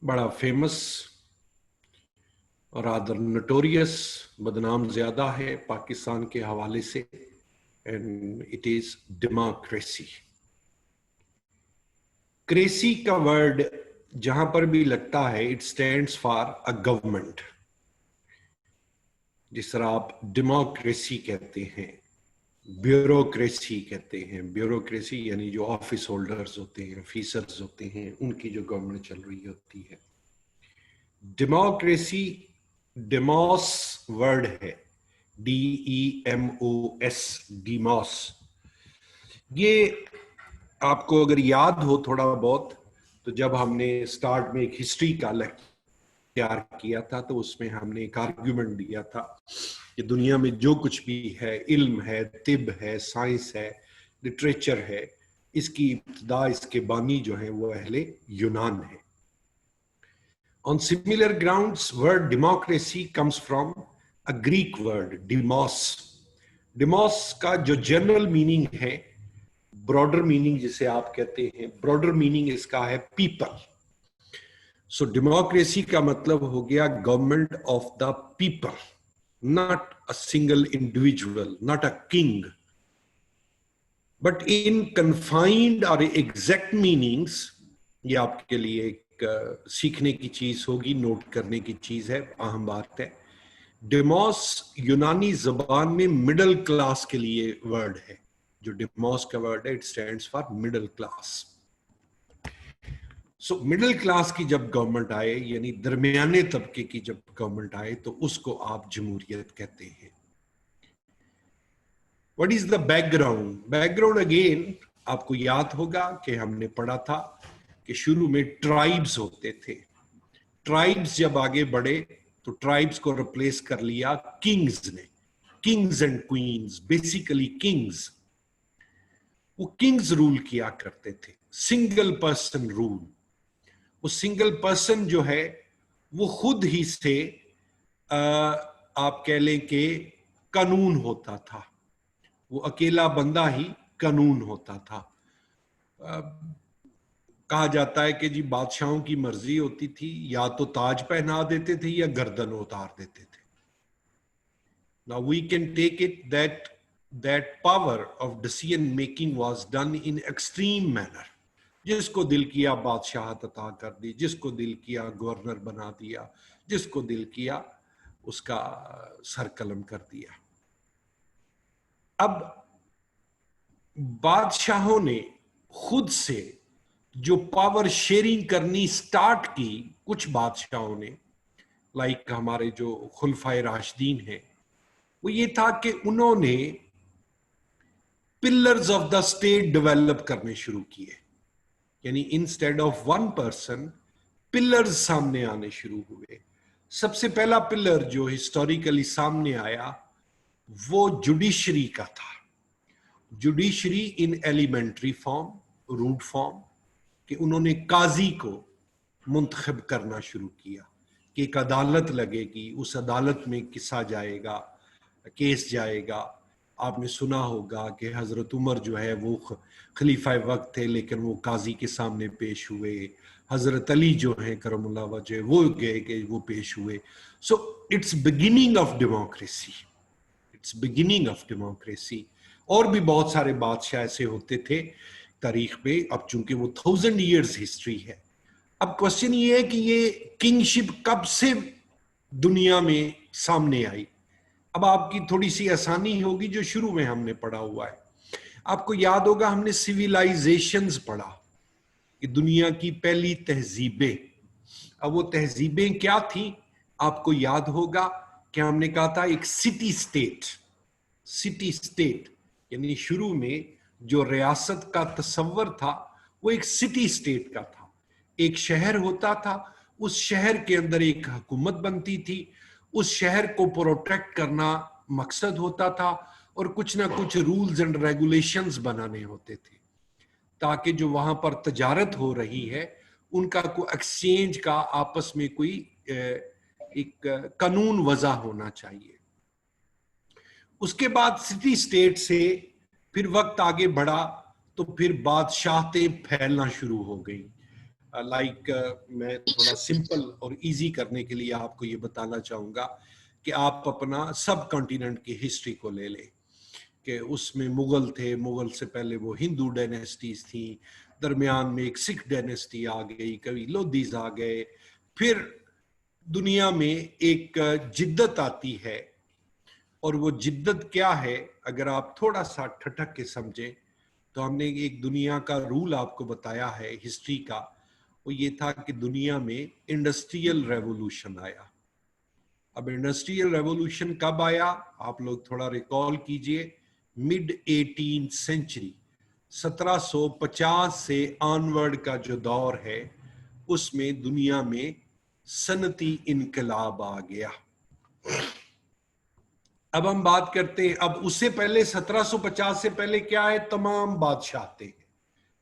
बड़ा फेमस और rather notorious, बदनाम ज्यादा है पाकिस्तान के हवाले से, and it is democracy. Cracy का वर्ड जहां पर भी लगता है it stands for a government. जिस तरह आप डेमोक्रेसी कहते हैं, ब्यूरोक्रेसी कहते हैं। ब्यूरोक्रेसी यानी जो ऑफिस होल्डर्स होते हैं, ऑफिसर्स होते हैं, उनकी जो गवर्नमेंट चल रही होती है। डेमोक्रेसी डेमोस वर्ड है, DEMOS, डीमोस। ये आपको अगर याद हो थोड़ा बहुत, तो जब हमने स्टार्ट में एक हिस्ट्री का लेक्चर तैयार किया था तो उसमें हमने एक आर्ग्यूमेंट दिया था कि दुनिया में जो कुछ भी है, इल्म है, तिब है, साइंस है, लिटरेचर है, इसकी इब्तिदा, इसके बानी जो है वो अहले यूनान है। On similar grounds, word democracy comes from a Greek word, demos. Demos का जो जनरल मीनिंग है, ब्रॉडर मीनिंग जिसे आप कहते हैं, ब्रॉडर मीनिंग इसका है पीपल। सो डेमोक्रेसी का मतलब हो गया government of the people, not a single individual, not a king, but in confined और एग्जैक्ट मीनिंग्स। ये आपके लिए एक सीखने की चीज होगी, नोट करने की चीज है, अहम बात है। डेमोस यूनानी जबान में मिडिल क्लास के लिए वर्ड है। जो डेमोस का वर्ड है it stands for middle class. So middle class की जब गवर्नमेंट आए, यानी दरमियाने तबके की जब गवर्नमेंट आए, तो उसको आप जमहूरियत कहते हैं। What is the background? Background again आपको याद होगा कि हमने पढ़ा था कि शुरू में ट्राइब्स होते थे। ट्राइब्स जब आगे बढ़े तो ट्राइब्स को रिप्लेस कर लिया किंग्स ने, Kings and queen's, basically Kings. वो किंग्स रूल किया करते थे, सिंगल पर्सन रूल। वो सिंगल पर्सन जो है वो खुद ही से आप कह लें कि कानून होता था। वो अकेला बंदा ही कानून होता था। कहा जाता है कि जी बादशाहों की मर्जी होती थी, या तो ताज पहना देते थे या गर्दन उतार देते थे। Now we can take it that power of decision making was done in extreme manner. जिसको दिल किया बादशाहत अता कर दी, जिसको दिल किया गवर्नर बना दिया, जिसको दिल किया उसका सर कलम कर दिया। अब बादशाहों ने खुद से जो पावर शेयरिंग करनी स्टार्ट की, कुछ बादशाहों ने, लाइक हमारे जो खुलफाए राशिदीन हैं, वो ये था कि उन्होंने pillars of the state develop करने शुरू किए। यानी instead of one person, pillars सामने आने शुरू हुए। सबसे पहला पिलर जो हिस्टोरिकली सामने आया वो जुडिशरी का था। Judiciary in elementary form, root form, कि उन्होंने काजी को मुंतखब करना शुरू किया कि एक अदालत लगेगी, उस अदालत में किस्सा जाएगा, केस जाएगा। आपने सुना होगा कि हजरत उमर जो है वो खलीफा वक्त थे, लेकिन वो काजी के सामने पेश हुए। हजरत अली जो है करमुल्लाह वजह, वो गए कि वो पेश हुए। So it's beginning of democracy, it's beginning of democracy. और भी बहुत सारे बादशाह ऐसे होते थे तारीख में। अब चूंकि वो 1000 ईयर्स हिस्ट्री है, अब क्वेश्चन ये है कि ये किंगशिप कब से दुनिया में सामने आई। अब आपकी थोड़ी सी आसानी होगी, जो शुरू में हमने पढ़ा हुआ है। आपको याद होगा हमने सिविलाइजेशंस पढ़ा कि दुनिया की पहली तहजीबें। अब वो तहजीबें क्या थी? आपको याद होगा कि हमने कहा था एक सिटी स्टेट। सिटी स्टेट यानी शुरू में जो रियासत का तस्वर था वो एक सिटी स्टेट का था। एक शहर होता था, उस शहर के अंदर एक हुकूमत बनती थी, उस शहर को प्रोटेक्ट करना मकसद होता था, और कुछ ना कुछ रूल्स एंड रेगुलेशंस बनाने होते थे ताकि जो वहां पर तजारत हो रही है उनका कोई एक्सचेंज का आपस में कोई एक कानून वज़ा होना चाहिए। उसके बाद सिटी स्टेट से फिर वक्त आगे बढ़ा तो फिर बादशाहतें फैलना शुरू हो गई। मैं थोड़ा सिंपल और इजी करने के लिए आपको ये बताना चाहूँगा कि आप अपना सब कॉन्टिनेंट की हिस्ट्री को ले लें कि उसमें मुगल थे, मुगल से पहले वो हिंदू डायनेस्टीज थी, दरमियान में एक सिख डायनेस्टी आ गई, कभी लोधीज आ गए, फिर दुनिया में एक जिद्दत आती है। और वो जिद्दत क्या है, अगर आप थोड़ा सा ठटक के समझें तो हमने एक दुनिया का रूल आपको बताया है हिस्ट्री का, वो ये था कि दुनिया में इंडस्ट्रियल रेवोल्यूशन आया। अब इंडस्ट्रियल रेवोल्यूशन कब आया, आप लोग थोड़ा रिकॉल कीजिए, मिड 18th सेंचुरी, 1750 से ऑनवर्ड का जो दौर है उसमें दुनिया में सनती इनकलाब आ गया। अब हम बात करते हैं, अब उससे पहले 1750 से पहले क्या है, तमाम बादशाह थे।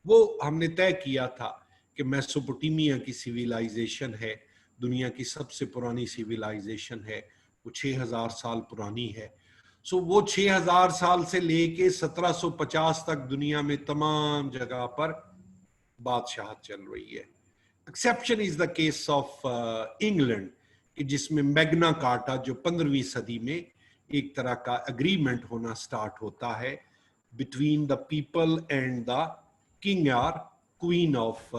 वो हमने तय किया था कि मेसोपोटामिया की सिविलाइजेशन है, दुनिया की सबसे पुरानी सिविलाइजेशन है, वो 6000 साल पुरानी है। सो वो 6000 साल से लेके 1750 तक दुनिया में तमाम जगह पर बादशाह चल रही है। Exception is the case of England, कि जिसमें मैग्ना कार्टा जो 15वीं सदी में एक तरह का एग्रीमेंट होना स्टार्ट होता है between the people and the king और क्वीन ऑफ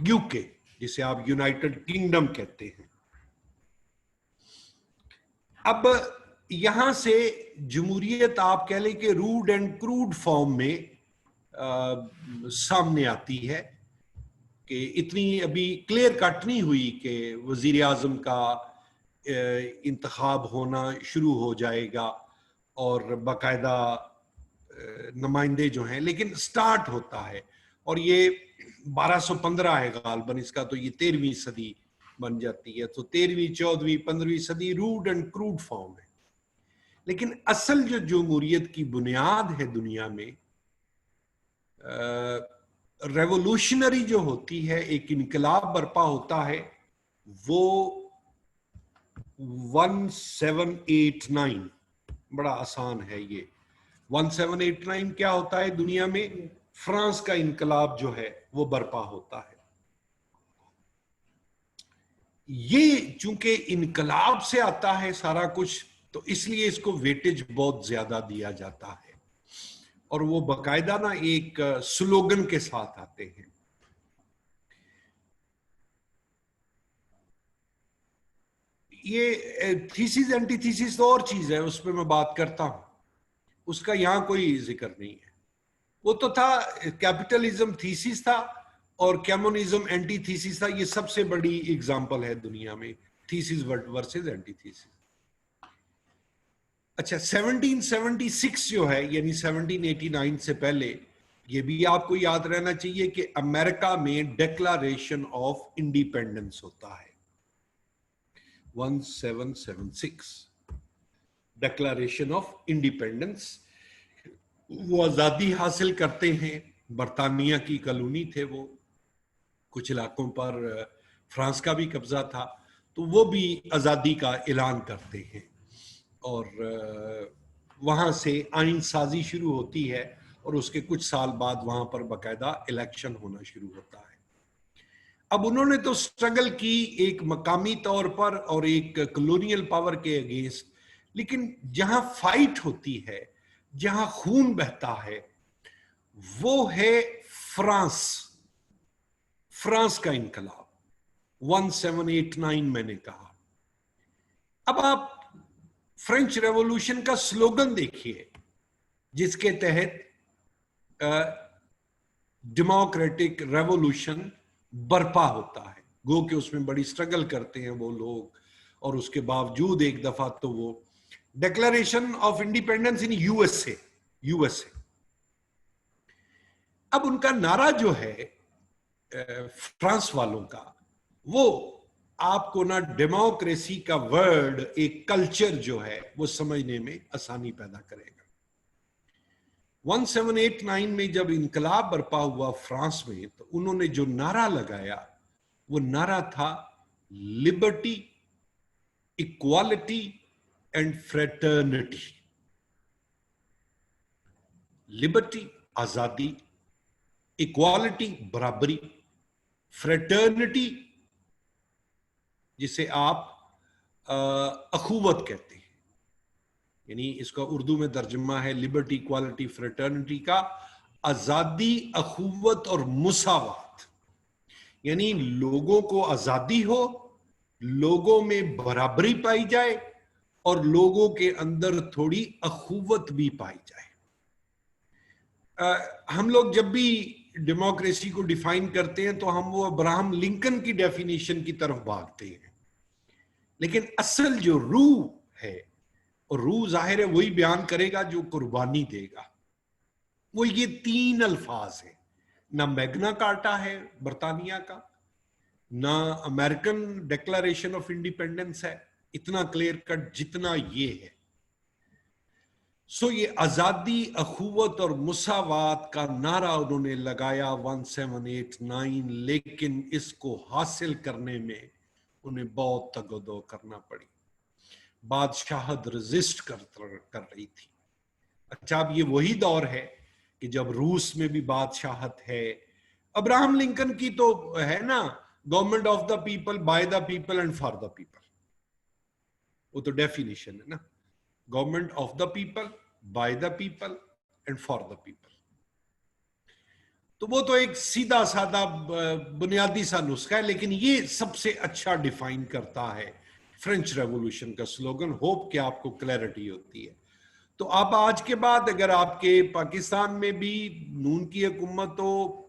यूके, जिसे आप यूनाइटेड किंगडम कहते हैं। अब यहां से जमहूरियत आप कह लें कि रूड एंड क्रूड फॉर्म में सामने आती है, कि इतनी अभी क्लियर कट नहीं हुई कि वजीर आजम का इंतखाब होना शुरू हो जाएगा और बाकायदा नुमाइंदे जो हैं, लेकिन स्टार्ट होता है। और ये 1215 है गालबन इसका, तो ये 13वीं सदी बन जाती है। तो 13वीं, 14वीं, 15वीं सदी रूड एंड क्रूड फॉर्म है। लेकिन असल जो जमहूरियत की बुनियाद है दुनिया में, रेवोल्यूशनरी जो होती है, एक इनकलाब बर्पा होता है, वो 1789, बड़ा आसान है ये। 1789 क्या होता है दुनिया में, फ्रांस का इनकलाब जो है वो बर्पा होता है। ये चूंकि इनकलाब से आता है सारा कुछ, तो इसलिए इसको वेटेज बहुत ज्यादा दिया जाता है, और वो बकायदा ना एक स्लोगन के साथ आते हैं। ये थीसिस एंटीथीसिस तो और चीज है, उस पर मैं बात करता हूं, उसका यहां कोई जिक्र नहीं है। वो तो था, कैपिटलिज्म थीसिस था और कम्युनिज्म एंटीथीसिस था। ये सबसे बड़ी एग्जांपल है दुनिया में, थीसिस वर्सेस एंटीथीसिस। अच्छा, 1776 जो है, यानी 1789 से पहले, ये भी आपको याद रहना चाहिए कि अमेरिका में डिक्लेरेशन ऑफ इंडिपेंडेंस होता है। 1776 डिक्लेरेशन ऑफ इंडिपेंडेंस। वो आजादी हासिल करते हैं, बरतानिया की कॉलोनी थे वो, कुछ इलाकों पर फ्रांस का भी कब्जा था, तो वो भी आजादी का ऐलान करते हैं, और वहां से आइन साजी शुरू होती है, और उसके कुछ साल बाद वहां पर बाकायदा इलेक्शन होना शुरू होता है। अब उन्होंने तो स्ट्रगल की एक मकामी तौर पर और एक कॉलोनियल पावर के अगेंस्ट, लेकिन जहां फाइट होती है, जहां खून बहता है, वो है फ्रांस। फ्रांस का इनकलाब 1789 मैंने कहा। अब आप फ्रेंच रेवोल्यूशन का स्लोगन देखिए, जिसके तहत डेमोक्रेटिक रेवोल्यूशन बर्पा होता है। गो के उसमें बड़ी स्ट्रगल करते हैं वो लोग, और उसके बावजूद एक दफा तो वो declaration of independence in USA, USA. अब उनका नारा जो है फ्रांस वालों का, वो आपको ना डेमोक्रेसी का वर्ड, एक कल्चर जो है वो समझने में आसानी पैदा करेगा। 1789 में जब इनकलाब बर्पा हुआ फ्रांस में, तो उन्होंने जो नारा लगाया, वो नारा था liberty, equality and fraternity. Liberty, आजादी, इक्वालिटी बराबरी, फ्रेटर्निटी जिसे आप अखुवत कहते हैं, यानी इसका उर्दू में तर्जुमा है लिबर्टी, इक्वालिटी, फ्रेटर्निटी का आजादी, अखुवत और मुसावात, यानी लोगों को आजादी हो, लोगों में बराबरी पाई जाए और लोगों के अंदर थोड़ी अखुवत भी पाई जाए। हम लोग जब भी डेमोक्रेसी को डिफाइन करते हैं तो हम वो अब्राहम लिंकन की डेफिनेशन की तरफ भागते हैं, लेकिन असल जो रूह है, और रूह जाहिर है वही बयान करेगा जो कुर्बानी देगा, वो ये 3 अल्फाज है। ना मैग्ना कार्टा है बरतानिया का, ना अमेरिकन डिक्लेरेशन ऑफ इंडिपेंडेंस है इतना क्लियर कट जितना ये है। सो ये आजादी, अखुवत और मुसावात का नारा उन्होंने लगाया 1789, लेकिन इसको हासिल करने में उन्हें बहुत तगदो करना पड़ी। बादशाहत रेजिस्ट कर रही थी। अच्छा, अब ये वही दौर है कि जब रूस में भी बादशाहत है। अब्राहम लिंकन की तो है ना, government of the people, by the people and for the people, वो तो डेफिनेशन है ना, government of the people, by the people and for the people. तो वो तो एक सीधा साधा बुनियादी सा नुस्खा है, लेकिन ये सबसे अच्छा डिफाइन करता है फ्रेंच रेवोल्यूशन का स्लोगन। होप कि आपको क्लैरिटी होती है। तो आप आज के बाद अगर आपके पाकिस्तान में भी नून की हुकूमत हो,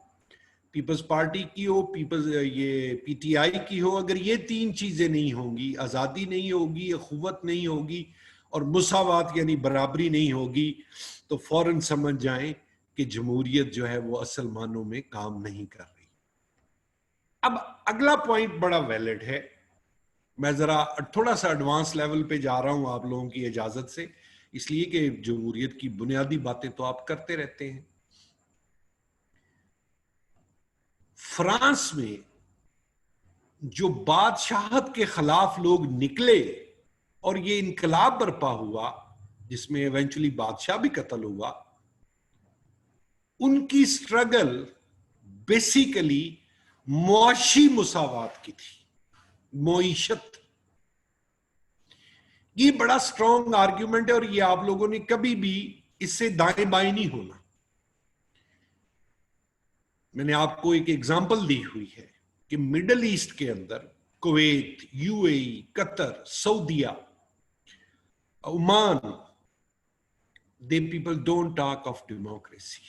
पीपल्स पार्टी की हो, ये पीटीआई की हो, अगर ये 3 चीजें नहीं होंगी, आजादी नहीं होगी, अखुवत नहीं होगी और मुसावात यानी बराबरी नहीं होगी, तो फौरन समझ जाएं कि जमहूरियत जो है वो असल मानों में काम नहीं कर रही। अब अगला पॉइंट बड़ा वैलिड है, मैं जरा थोड़ा सा एडवांस लेवल पे जा रहा हूं आप लोगों की इजाजत से, इसलिए कि जमहूरियत की बुनियादी बातें तो आप करते रहते हैं। फ्रांस में जो बादशाहत के खिलाफ लोग निकले और ये इनकलाब बर्पा हुआ जिसमें इवेंचुअली बादशाह भी कत्ल हुआ, उनकी स्ट्रगल बेसिकली मुआशी मुसावात की थी, मईशत। ये बड़ा स्ट्रॉन्ग आर्ग्यूमेंट है और ये आप लोगों ने कभी भी इससे दाएं बाएं नहीं होना। मैंने आपको एक एग्जांपल दी हुई है कि मिडल ईस्ट के अंदर कुवैत, यूएई, कतर, सऊदिया, Oman, they people don't talk of democracy.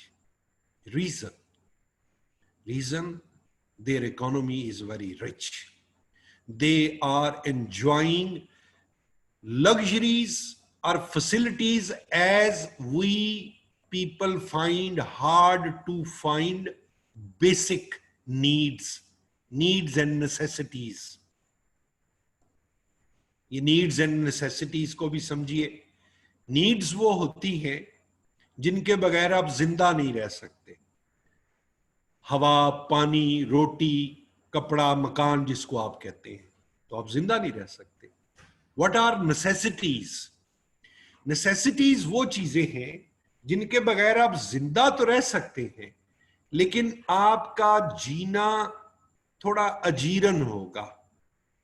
Reason their economy is very rich. They are enjoying luxuries or facilities as we people find hard to find basic needs and necessities. ये needs and necessities को भी समझिए। needs वो होती हैं जिनके बगैर आप जिंदा नहीं रह सकते, हवा, पानी, रोटी, कपड़ा, मकान जिसको आप कहते हैं, तो आप जिंदा नहीं रह सकते। What are necessities? नेसेसिटीज वो चीजें हैं जिनके बगैर आप जिंदा तो रह सकते हैं, लेकिन आपका जीना थोड़ा अजीरन होगा।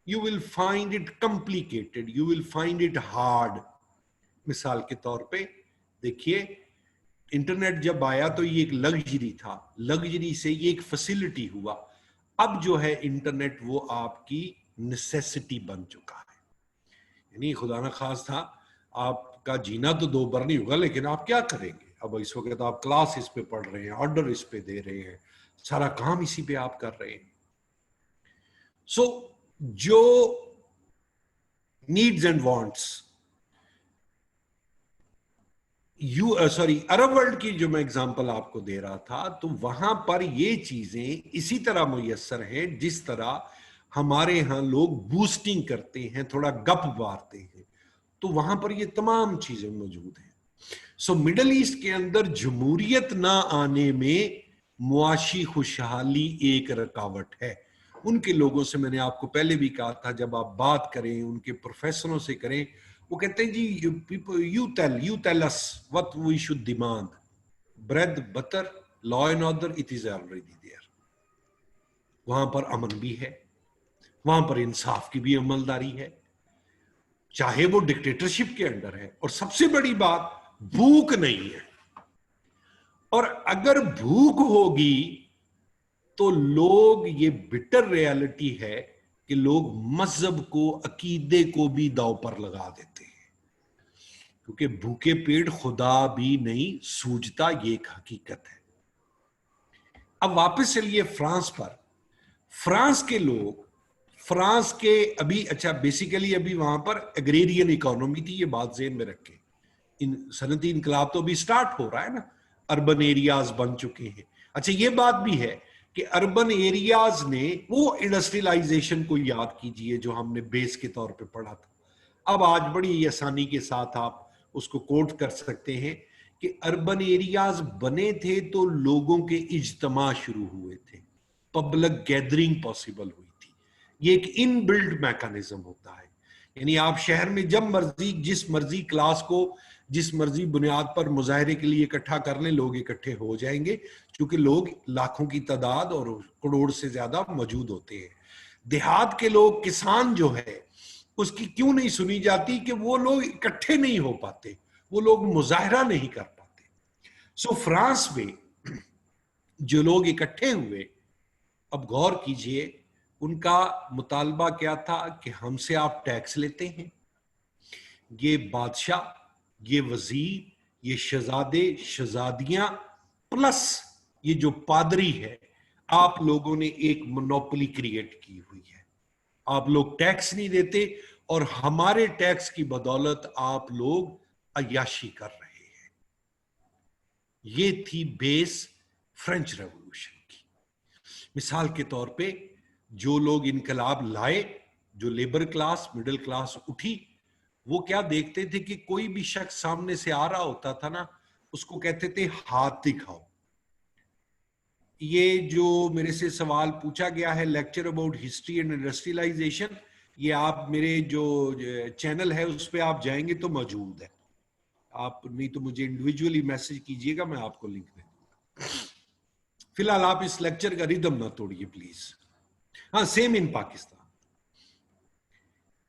You will find it complicated, you will find it hard. मिसाल के तौर पे देखिए, इंटरनेट जब आया तो ये एक लग्जरी था, लग्जरी से ये एक फैसिलिटी हुआ। अब जो है इंटरनेट वो आपकी नेसेसिटी बन चुका है। यानी खुदा ना खास था आपका जीना तो 2 बार नहीं होगा, लेकिन आप क्या करेंगे? अब इस वक्त आप क्लास इस पे पढ़ रहे हैं, ऑर्डर इस पे दे रहे हैं, सारा काम इसी पे आप कर रहे हैं। सो जो needs and wants Arab world की जो मैं एग्जांपल आपको दे रहा था, तो वहां पर ये चीजें इसी तरह मुयस्सर हैं जिस तरह हमारे यहां लोग बूस्टिंग करते हैं, थोड़ा गप मारते हैं, तो वहां पर ये तमाम चीजें मौजूद हैं। सो मिडल ईस्ट के अंदर जमहूरियत ना आने में मुआशी खुशहाली एक रुकावट है। उनके लोगों से मैंने आपको पहले भी कहा था, जब आप बात करें उनके प्रोफेसरों से करें, वो कहते हैं जी you tell us what we should demand, bread butter law and order it is already there, वहां पर अमन भी है, वहां पर इंसाफ की भी अमलदारी है, चाहे वो डिक्टेटरशिप के अंडर है, और सबसे बड़ी बात भूख नहीं है। और अगर भूख होगी तो लोग, ये बिटर रियलिटी है कि लोग मजहब को, अकीदे को भी दांव पर लगा देते हैं, क्योंकि भूखे पेट खुदा भी नहीं सूझता, ये एक हकीकत है। अब वापस चलिए फ्रांस पर। फ्रांस के लोग, फ्रांस के अभी, अच्छा बेसिकली अभी वहां पर एग्रेरियन इकोनॉमी थी, ये बात ज़हन में रखें। सनती इनकलाब तो अभी स्टार्ट हो रहा है ना, अर्बन एरियाज बन चुके हैं। अच्छा ये बात भी है कि अर्बन एरियाज ने वो इंडस्ट्रियलाइजेशन को याद कीजिए जो हमने बेस के तौर पे पढ़ा था। अब आज बड़ी आसानी के साथ आप उसको कोट कर सकते हैं कि अर्बन एरियाज बने थे तो लोगों के इज्तिमा शुरू हुए थे, पब्लिक गैदरिंग पॉसिबल हुई थी। ये एक इनबिल्ट मैकेनिज्म होता है, यानी आप शहर में जब मर्जी, जिस मर्जी क्लास को जिस मर्जी बुनियाद पर मुजाहरे के लिए इकट्ठा कर लें, लोग इकट्ठे हो जाएंगे, क्योंकि लोग लाखों की तादाद और करोड़ से ज्यादा मौजूद होते हैं। देहात के लोग, किसान जो है, उसकी क्यों नहीं सुनी जाती कि वो लोग इकट्ठे नहीं हो पाते, वो लोग मुजाहरा नहीं कर पाते। सो फ्रांस में जो लोग इकट्ठे हुए, अब गौर कीजिए उनका मुतालबा क्या था कि हमसे आप टैक्स लेते हैं, ये बादशाह, ये वजीर, ये शहजादे शहजादियां, प्लस ये जो पादरी है, आप लोगों ने एक मोनोपोली क्रिएट की हुई है। आप लोग टैक्स नहीं देते और हमारे टैक्स की बदौलत आप लोग अय्याशी कर रहे हैं। ये थी बेस फ्रेंच रेवोल्यूशन की। मिसाल के तौर पे जो लोग इनकलाब लाए, जो लेबर क्लास, मिडिल क्लास उठी, वो क्या देखते थे कि कोई भी शख्स सामने से आ रहा होता था ना, उसको कहते थे हाथ दिखाओ। ये जो मेरे से सवाल पूछा गया है, lecture about history and industrialisation, ये आप मेरे जो चैनल है उस पर आप जाएंगे तो मौजूद है। आप नहीं तो मुझे इंडिविजुअली मैसेज कीजिएगा, मैं आपको लिंक दे दूंगा। फिलहाल आप इस लेक्चर का रिदम ना तोड़िए प्लीज। हाँ, सेम इन पाकिस्तान।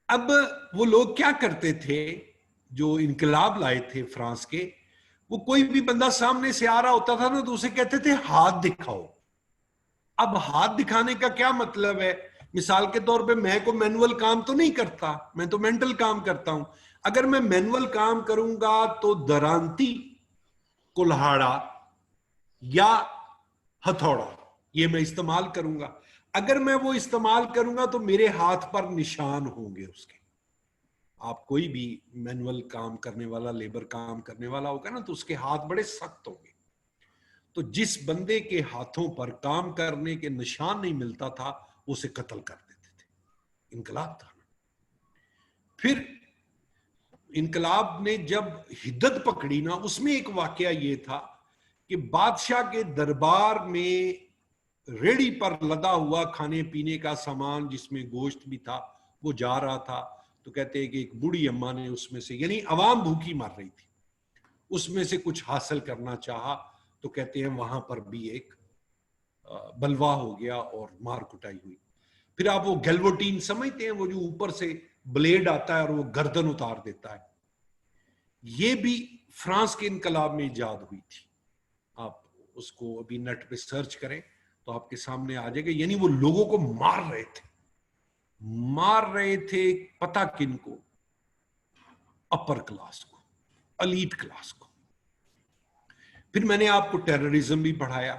अब वो लोग क्या करते थे जो इनकलाब लाए थे फ्रांस के, वो कोई भी बंदा सामने से आ रहा होता था ना तो उसे कहते थे हाथ दिखाओ। अब हाथ दिखाने का क्या मतलब है? मिसाल के तौर पे मैं को मैनुअल काम तो नहीं करता, मैं तो मेंटल काम करता हूं। अगर मैं मैनुअल काम करूंगा तो दरांती, कुल्हाड़ा या हथौड़ा ये मैं इस्तेमाल करूंगा। अगर मैं वो इस्तेमाल करूंगा तो मेरे हाथ पर निशान होंगे उसके। आप कोई भी मैनुअल काम करने वाला, लेबर काम करने वाला होगा ना, तो उसके हाथ बड़े सख्त होंगे। तो जिस बंदे के हाथों पर काम करने के निशान नहीं मिलता था, उसे कत्ल कर देते थे। इनकलाब था। फिर इनकलाब ने जब हिद्दत पकड़ी ना, उसमें एक वाकया ये था कि बादशाह के दरबार में रेडी पर लदा हुआ खाने पीने का सामान, जिसमें गोश्त भी था, वो जा रहा था। तो कहते हैं कि एक बूढ़ी अम्मा ने उसमें से, यानी अवाम भूखी मर रही थी, उसमें से कुछ हासिल करना चाहा, तो कहते हैं वहां पर भी एक बलवा हो गया और मार कुटाई हुई। फिर आप वो गैल्वोटीन समझते हैं, वो जो ऊपर से ब्लेड आता है और वो गर्दन उतार देता है, ये भी फ्रांस के इनकलाब में इजाद हुई थी। आप उसको अभी नेट पे सर्च करें तो आपके सामने आ जाएगा। यानी वो लोगों को मार रहे थे, पता किन को? अपर क्लास को, अलीट क्लास को। फिर मैंने आपको टेररिज्म भी पढ़ाया।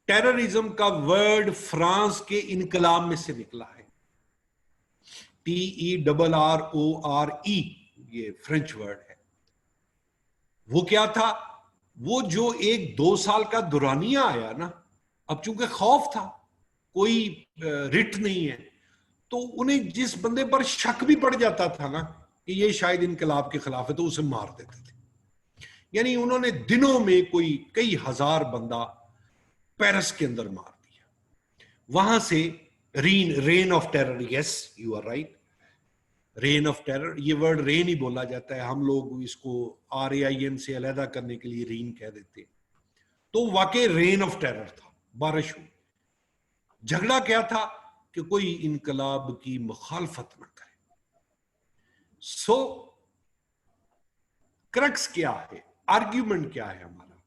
टेररिज्म का वर्ड फ्रांस के इनकलाब में से निकला है, TERRORE, ये फ्रेंच वर्ड है। वो क्या था? वो जो एक 2 साल का दुरानिया आया ना, अब चूंकि खौफ था, कोई रिट नहीं है, तो उन्हें जिस बंदे पर शक भी पड़ जाता था ना कि ये शायद इनकलाब के खिलाफ है, तो उसे मार देते थे। यानी उन्होंने दिनों में कोई कई हजार बंदा पेरिस के अंदर मार दिया। वहां से reign of terror, yes you are right, reign of terror, ये वर्ड रेन ही बोला जाता है, हम लोग इसको RAIN से अलहदा करने के लिए रीन कह देते हैं। तो वाकई रेन ऑफ टेरर था, बारिश हुई। झगड़ा क्या था कि कोई इनकलाब की मुखालफत ना करे। सो क्रक्स क्या है, आर्ग्यूमेंट क्या है हमारा?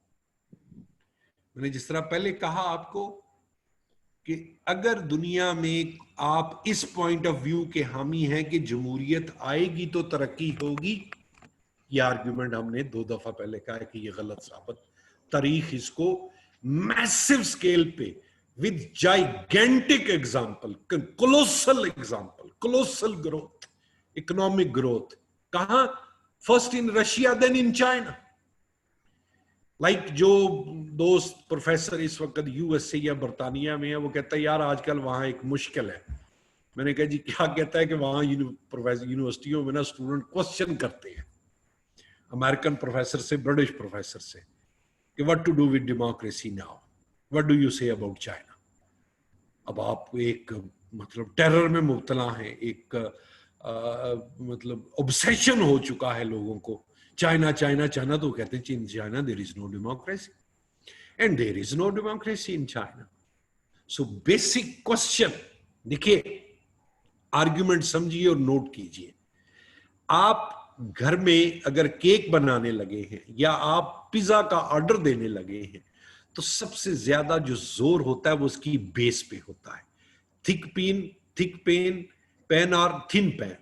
मैंने जिस तरह पहले कहा आपको कि अगर दुनिया में आप इस पॉइंट ऑफ व्यू के हामी हैं कि जमहूरियत आएगी तो तरक्की होगी, ये आर्ग्यूमेंट हमने 2 दफा पहले कहा है कि ये गलत साबित। तारीख इसको मैसिव स्केल पे with gigantic example, colossal growth, economic growth, कहां? First in Russia, then in China. Like जो दोस्त प्रोफेसर इस वक्त यूएसए या बरतानिया में है, वो कहता है यार आजकल वहां एक मुश्किल है। मैंने कहा जी क्या? कहता है कि वहां यूनिवर्सिटियों में ना स्टूडेंट क्वेश्चन करते हैं अमेरिकन प्रोफेसर से, ब्रिटिश प्रोफेसर से, कि what to do with democracy now, what do you say about China. अब आप एक मतलब टेरर में मुब्तला हैं, एक मतलब ऑब्सेशन हो चुका है लोगों को, चाइना चाइना चाइना। तो कहते हैं in China there is no democracy, and there is no democracy in China. So basic question, देखिए आर्ग्यूमेंट समझिए और नोट कीजिए। आप घर में अगर केक बनाने लगे हैं या आप पिज्जा का ऑर्डर देने लगे हैं, तो सबसे ज्यादा जो जोर होता है वो उसकी बेस पे होता है। थिक पेन और थिन पेन।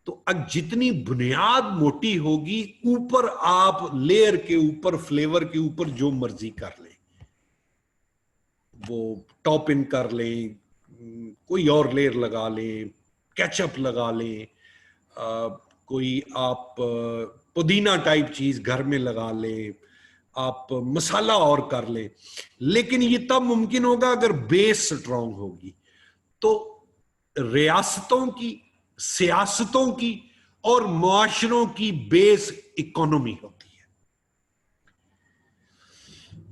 तो अब जितनी बुनियाद मोटी होगी, ऊपर आप लेयर के ऊपर, फ्लेवर के ऊपर जो मर्जी कर लें, वो टॉप इन कर लें, कोई और लेयर लगा लें, केचप लगा लें, कोई आप पुदीना टाइप चीज घर में लगा लें, आप मसाला और कर लें, लेकिन ये तब मुमकिन होगा अगर बेस स्ट्रांग होगी। तो रियासतों की, सियासतों की और मुआशरों की बेस इकोनॉमी होती है।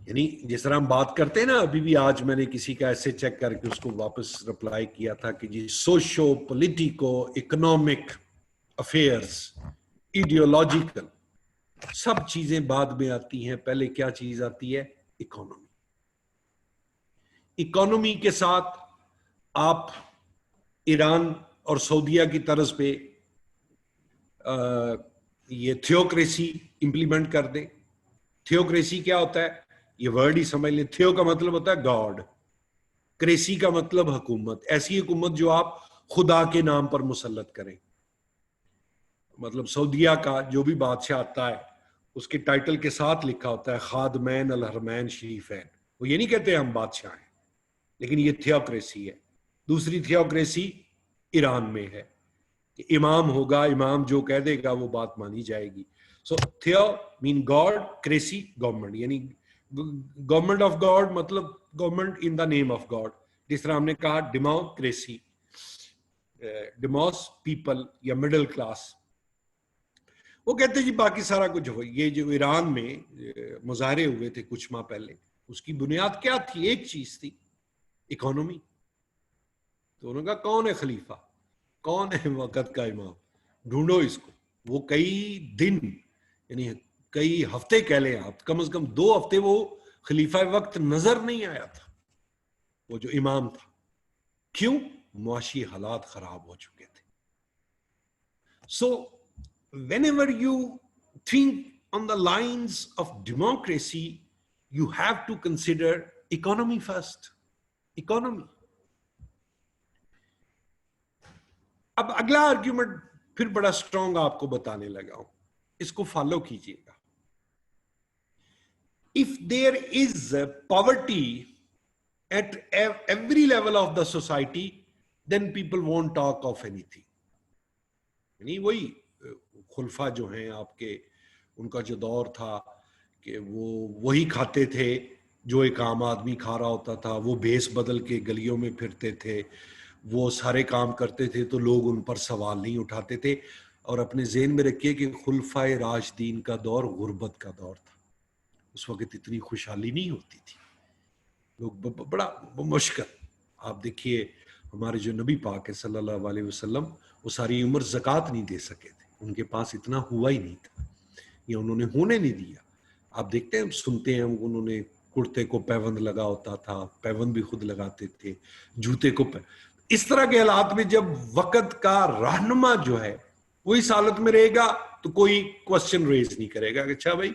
यानी जिस तरह हम बात करते हैं ना, अभी भी आज मैंने किसी का ऐसे चेक करके उसको वापस रिप्लाई किया था कि जी socio politico economic affairs, ideological, सब चीजें बाद में आती हैं। पहले क्या चीज आती है? इकोनॉमी। इकोनॉमी के साथ आप ईरान और सऊदीया की तर्ज पे ये थियोक्रेसी इंप्लीमेंट कर दें। थियोक्रेसी क्या होता है? ये वर्ड ही समझ लें। थियो का मतलब होता है गॉड, क्रेसी का मतलब हुकूमत, ऐसी हुकूमत जो आप खुदा के नाम पर मुसल्लत करें। मतलब सऊदीया का जो भी बादशाह आता है, उसके टाइटल के साथ लिखा होता है खादमैन अल हरमैन शरीफैन। वो ये नहीं कहते हम बादशाह हैं, लेकिन ये थियोक्रेसी है। दूसरी थियोक्रेसी ईरान में है कि इमाम होगा, इमाम जो कह देगा वो बात मानी जाएगी। सो थियो मीन गॉड, क्रेसी गवर्नमेंट, यानी गवर्नमेंट ऑफ गॉड मतलब government in the name of God. जिस तरह हमने कहा डेमोक्रेसी, डेमोस पीपल या मिडिल क्लास। वो कहते जी बाकी सारा कुछ हो। ये जो ईरान में मुजाहरे हुए थे कुछ माह पहले, उसकी बुनियाद क्या थी? एक चीज थी, इकोनॉमी। तो उन्होंने कहा कौन है खलीफा, कौन है वक़्त का इमाम, ढूंढो इसको। वो कई दिन, यानी कई हफ्ते कह लें आप, कम से कम 2 हफ्ते वो खलीफा वक्त नजर नहीं आया था, वो जो इमाम था। क्यों? मुआशी हालात खराब हो चुके थे। सो whenever you think on the lines of democracy, you have to consider economy first. Economy. अब अगला आर्ग्यूमेंट फिर बड़ा स्ट्रॉन्ग आपको बताने लगा हूं, इसको फॉलो कीजिएगा। If there is poverty at every level of the society, then people won't talk of anything. यानी वही खुलफा जो हैं आपके, उनका जो दौर था कि वो वही खाते थे जो एक आम आदमी खा रहा होता था, वो भेस बदल के गलियों में फिरते थे, वो सारे काम करते थे तो लोग उन पर सवाल नहीं उठाते थे। और अपने ज़हन में रखिए कि खुलफाए राशिदीन का दौर गुर्बत का दौर था। उस वक्त इतनी खुशहाली नहीं होती थी, लोग बड़ा मुश्किल। आप देखिए हमारे जो नबी पाक है सल्लल्लाहु अलैहि वसल्लम, वो सारी उम्र ज़कात नहीं दे सके थे, उनके पास इतना हुआ ही नहीं था, या उन्होंने होने नहीं दिया। आप देखते हैं, सुनते हैं उन्होंने कुर्ते को पैबंद लगा होता था, पैबंद भी खुद लगाते थे, जूते को इस तरह के हालात में जब वक्त का रहनुमा जो है वो इस हालत में रहेगा तो कोई क्वेश्चन रेज नहीं करेगा कि अच्छा भाई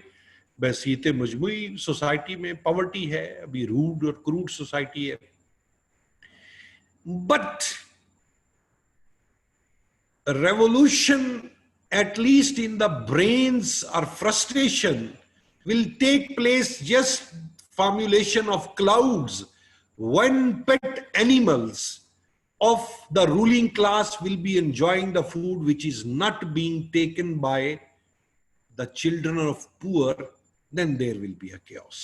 बहसीत मजमूई सोसाइटी में पॉवर्टी है, अभी रूड और क्रूड सोसाइटी है. But revolution, at least in the brains or frustration, will take place just formulation of clouds when pet animals of the ruling class will be enjoying the food which is not being taken by the children of poor, then there will be a chaos.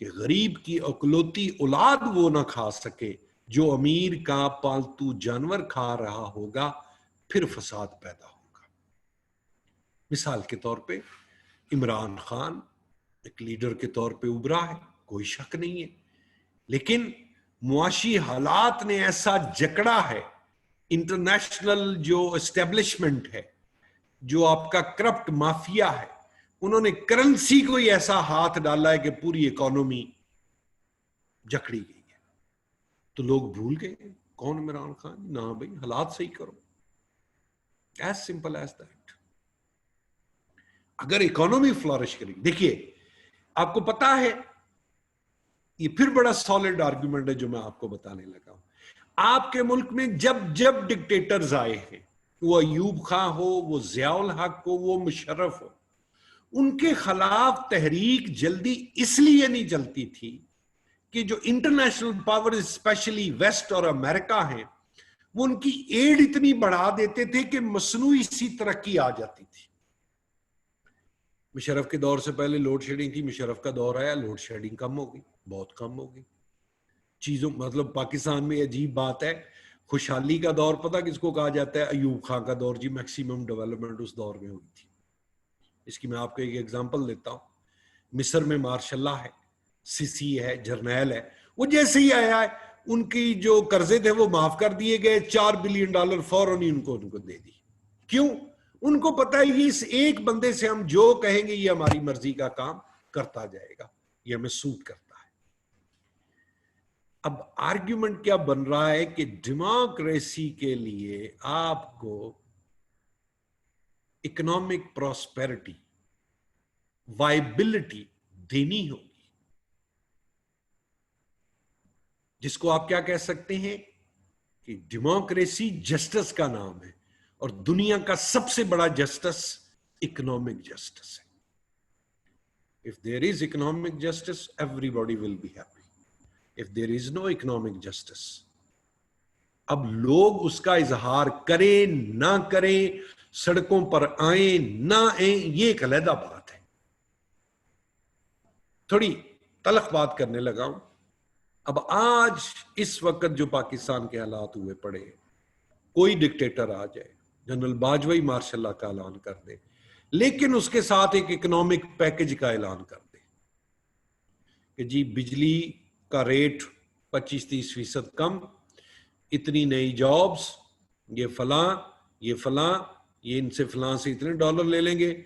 कि गरीब की अकलौती औलाद वो ना खा सके जो अमीर का पालतू जानवर खा रहा होगा, फिर फसाद पैदा होगा. मिसाल के तौर पे इमरान खान एक लीडर के तौर पे उभरा है, कोई शक नहीं है, लेकिन मुआशी हालात ने ऐसा जकड़ा है, इंटरनेशनल जो एस्टेब्लिशमेंट है, जो आपका करप्ट माफिया है, उन्होंने करेंसी को ही ऐसा हाथ डाला है कि पूरी इकोनॉमी जकड़ी गई है. तो लोग भूल गए कौन इमरान खान. ना भाई, हालात सही करो, एज सिंपल एज दैट. अगर इकोनॉमी फ्लरिश करेगी, देखिए आपको पता है, ये फिर बड़ा सॉलिड आर्गुमेंट है जो मैं आपको बताने लगा हूं. आपके मुल्क में जब जब डिक्टेटर्स आए हैं, वो अयूब खां हो, वो जियाउल हक हो, वो मुशर्रफ हो, उनके खिलाफ तहरीक जल्दी इसलिए नहीं चलती थी कि जो इंटरनेशनल पावर स्पेशली वेस्ट और अमेरिका है, वो उनकी एड इतनी बढ़ा देते थे कि मसनूई सी तरक्की आ जाती थी. मुशर्रफ के दौर से पहले लोड शेडिंग थी, मुशर्रफ का दौर आया, लोड शेडिंग कम हो गई, बहुत कम हो गई चीजों. मतलब पाकिस्तान में अजीब बात है, खुशहाली का दौर पता किसको कहा जाता है? अयूब खां का दौर जी. मैक्सिमम डेवलपमेंट उस दौर में हुई थी. इसकी मैं आपको एक एग्जांपल देता हूं. मिस्र में मार्शल्ला है, सिसी है, जर्नैल है, वो जैसे ही आया है उनकी जो कर्जे थे वो माफ कर दिए गए. $4 बिलियन फौरन ही उनको दे दी. क्यों? उनको पता है कि इस एक बंदे से हम जो कहेंगे ये हमारी मर्जी का काम करता जाएगा, ये हमें सूट करता है. अब आर्ग्यूमेंट क्या बन रहा है कि डेमोक्रेसी के लिए आपको इकोनॉमिक प्रॉस्पेरिटी, वाइबिलिटी देनी होगी, जिसको आप क्या कह सकते हैं कि डेमोक्रेसी जस्टिस का नाम है, और दुनिया का सबसे बड़ा जस्टिस इकोनॉमिक जस्टिस है. If there is economic justice everybody will be happy. If there is no economic justice, अब लोग उसका इजहार करें ना करें, सड़कों पर आए ना आए, ये एक अलग बात है. थोड़ी तलख बात करने लगा हूं. अब आज इस वक्त जो पाकिस्तान के हालात हुए पड़े, कोई डिक्टेटर आ जाए, जनरल बाजवाई मार्शल्ला का ऐलान कर दे, लेकिन उसके साथ एक इकोनॉमिक पैकेज का ऐलान कर दे कि जी बिजली का रेट 25-30% कम, इतनी नई जॉब्स, ये फलां, ये इनसे फलां से इतने डॉलर ले लेंगे.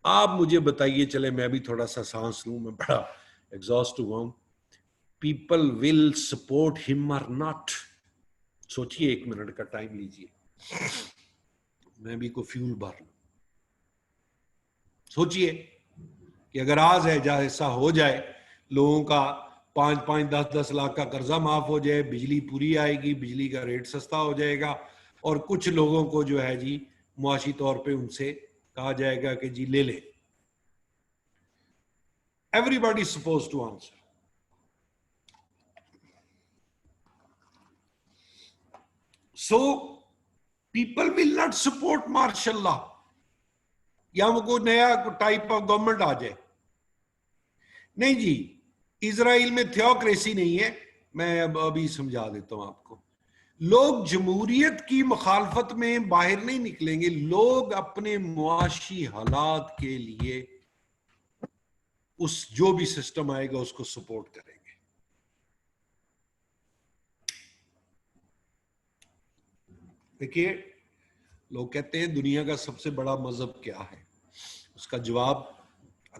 आप मुझे बताइए, चले मैं भी थोड़ा सा सांस लूं, मैं बड़ा एग्जॉस्ट हुआ हूं. पीपल विल सपोर्ट हिम और नॉट? सोचिए, 1 मिनट का टाइम लीजिए, मैं भी को फ्यूल भर लूं. सोचिए कि अगर आज है जा ऐसा हो जाए, लोगों का 5-5, 10-10 लाख का कर्जा माफ हो जाए, बिजली पूरी आएगी, बिजली का रेट सस्ता हो जाएगा, और कुछ लोगों को जो है जी मुआशी तौर पे उनसे कहा जाएगा कि जी ले ले. Everybody suppose to answer. So people will not support martial law, या वो कोई नया टाइप ऑफ गवर्नमेंट आ जाए. नहीं जी, इजराइल में थियोक्रेसी नहीं है. मैं अब अभी समझा देता हूं आपको. लोग जमहूरियत की मुखालफत में बाहर नहीं निकलेंगे, लोग अपने मुआशी हालात के लिए उस जो भी सिस्टम आएगा उसको सपोर्ट करेंगे. देखिए, लोग कहते हैं दुनिया का सबसे बड़ा मजहब क्या है, उसका जवाब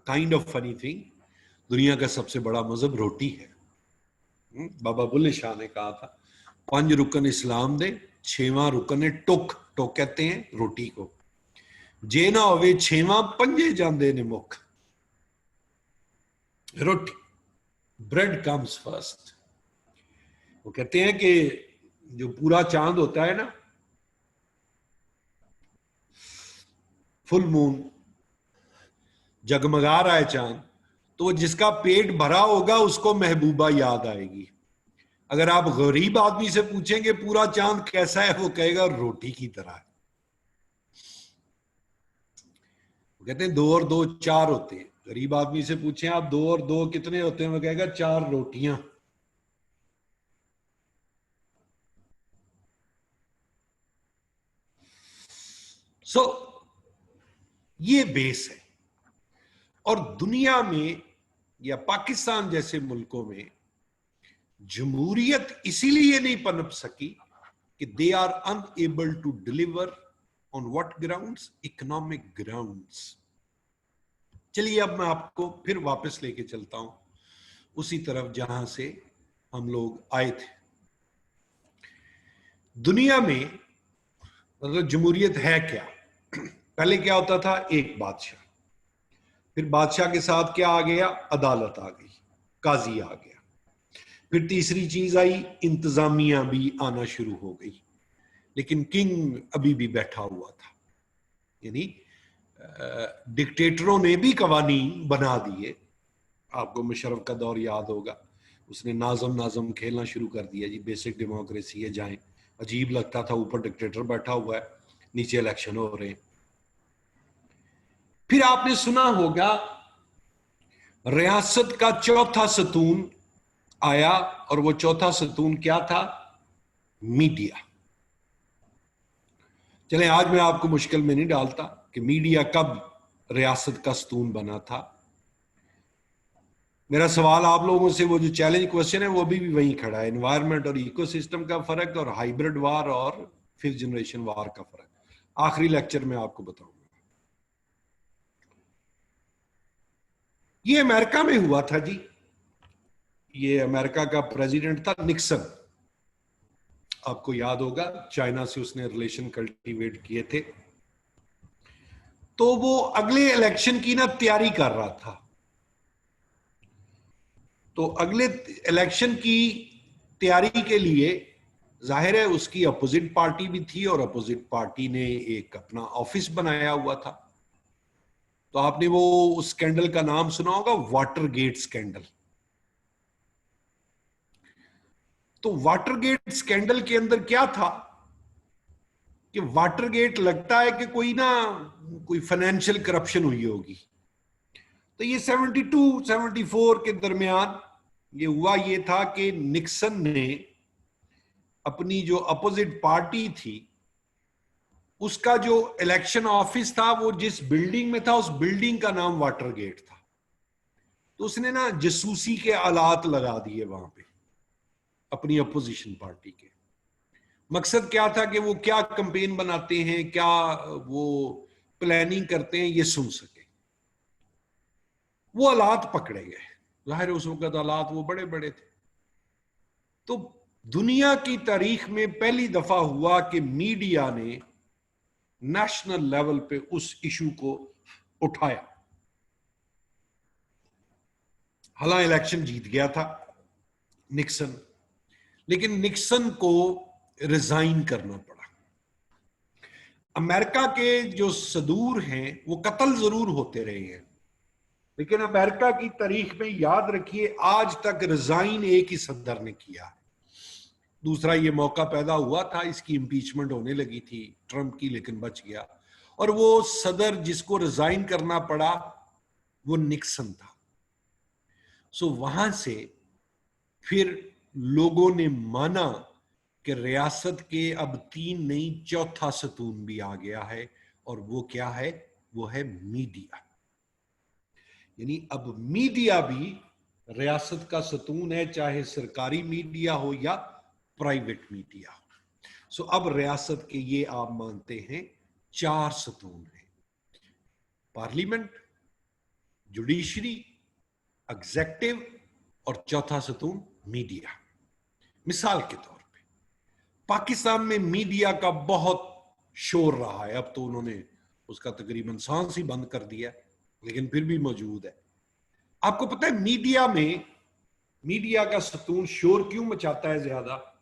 काइंड ऑफ फनी थिंग, दुनिया का सबसे बड़ा मजहब रोटी है। बाबा बुल्ले शाह ने कहा था 5 रुकन इस्लाम दे 6वां रुकन है टुक। टुक कहते हैं रोटी को। जे ना होवे 6वां पंजे जांदे ने मुख। रोटी, ब्रेड कम्स फर्स्ट। वो कहते हैं कि जो पूरा चांद होता है ना, फुल मून, जगमगा रहा है चांद, तो जिसका पेट भरा होगा उसको महबूबा याद आएगी। अगर आप गरीब आदमी से पूछेंगे पूरा चांद कैसा है, वो कहेगा रोटी की तरह है। वो कहते हैं 2 और 2 4 होते हैं। गरीब आदमी से पूछें आप 2 और 2 कितने होते हैं, वो कहेगा 4 रोटियां। सो ये बेस है। और दुनिया में या पाकिस्तान जैसे मुल्कों में जमहूरियत इसीलिए नहीं पनप सकी कि they are unable to deliver on what grounds, economic grounds. चलिए अब मैं आपको फिर वापस लेके चलता हूं उसी तरफ जहां से हम लोग आए थे। दुनिया में मतलब जमहूरियत है क्या? पहले क्या होता था? एक बादशाह, फिर बादशाह के साथ क्या आ गया? अदालत आ गई, काजी आ गया। फिर तीसरी चीज आई, इंतजामिया भी आना शुरू हो गई। लेकिन किंग अभी भी बैठा हुआ था, यानी डिक्टेटरों ने भी कवानीन बना दिए। आपको मुशर्रफ का दौर याद होगा, उसने नाजम खेलना शुरू कर दिया जी, बेसिक डेमोक्रेसी है, जाएं। अजीब लगता था, ऊपर डिक्टेटर बैठा हुआ है, नीचे इलेक्शन हो रहे हैं। फिर आपने सुना होगा रियासत का चौथा सतून आया, और वो चौथा सतून क्या था? मीडिया। चले आज मैं आपको मुश्किल में नहीं डालता कि मीडिया कब रियासत का सतून बना था। मेरा सवाल आप लोगों से, वो जो चैलेंज क्वेश्चन है वो भी वहीं खड़ा है, एनवायरनमेंट और इकोसिस्टम का फर्क और हाइब्रिड वार और 5th जनरेशन वार का फर्क। आखिरी लेक्चर में आपको बताऊंगा। ये अमेरिका में हुआ था जी। ये अमेरिका का प्रेसिडेंट था निक्सन। आपको याद होगा चाइना से उसने रिलेशन कल्टीवेट किए थे। तो वो अगले इलेक्शन की ना तैयारी कर रहा था। तो अगले इलेक्शन की तैयारी के लिए जाहिर है उसकी अपोजिट पार्टी भी थी, और अपोजिट पार्टी ने एक अपना ऑफिस बनाया हुआ था। तो आपने वो उस स्कैंडल का नाम सुना होगा, वाटरगेट स्कैंडल। तो वाटरगेट स्कैंडल के अंदर क्या था कि वाटरगेट लगता है कि कोई फाइनेंशियल करप्शन हुई होगी। तो ये 72 74 के दरमियान ये हुआ। ये था कि निक्सन ने अपनी जो अपोजिट पार्टी थी उसका जो इलेक्शन ऑफिस था, वो जिस बिल्डिंग में था उस बिल्डिंग का नाम वाटरगेट था। तो उसने ना जासूसी के आलात लगा दिए वहां पे अपनी अपोजिशन पार्टी के। मकसद क्या था कि वो क्या कैंपेन बनाते हैं, क्या वो प्लानिंग करते हैं, ये सुन सके। वो आलात पकड़े गए। जाहिर उस वक्त आलात वो बड़े बड़े थे। तो दुनिया की तारीख में पहली दफा हुआ कि मीडिया ने नेशनल लेवल पे उस इशू को उठाया। हालांकि इलेक्शन जीत गया था निक्सन, लेकिन निक्सन को रिजाइन करना पड़ा। अमेरिका के जो सदूर हैं वो कत्ल जरूर होते रहे हैं, लेकिन अमेरिका की तारीख में याद रखिए आज तक रिजाइन एक ही सदर ने किया। दूसरा ये मौका पैदा हुआ था, इसकी इंपीचमेंट होने लगी थी ट्रंप की, लेकिन बच गया। और वो सदर जिसको रिजाइन करना पड़ा वो निक्सन था। सो वहां से फिर लोगों ने माना कि रियासत के अब 3 नहीं चौथा सतून भी आ गया है, और वो क्या है? वो है मीडिया। यानी अब मीडिया भी रियासत का सतून है, चाहे सरकारी मीडिया हो या प्राइवेट मीडिया हो। सो अब रियासत के ये आप मानते हैं 4 सतून हैं: पार्लियामेंट, जुडिशरी, एग्जेक्टिव और चौथा सतून मीडिया। मिसाल के तौर पे पाकिस्तान में मीडिया का बहुत शोर रहा है, अब तो उन्होंने उसका तकरीबन सांस ही बंद कर दिया, लेकिन फिर भी मौजूद है। आपको पता है मीडिया में, मीडिया का सतून शोर क्यों मचाता है ज्यादा?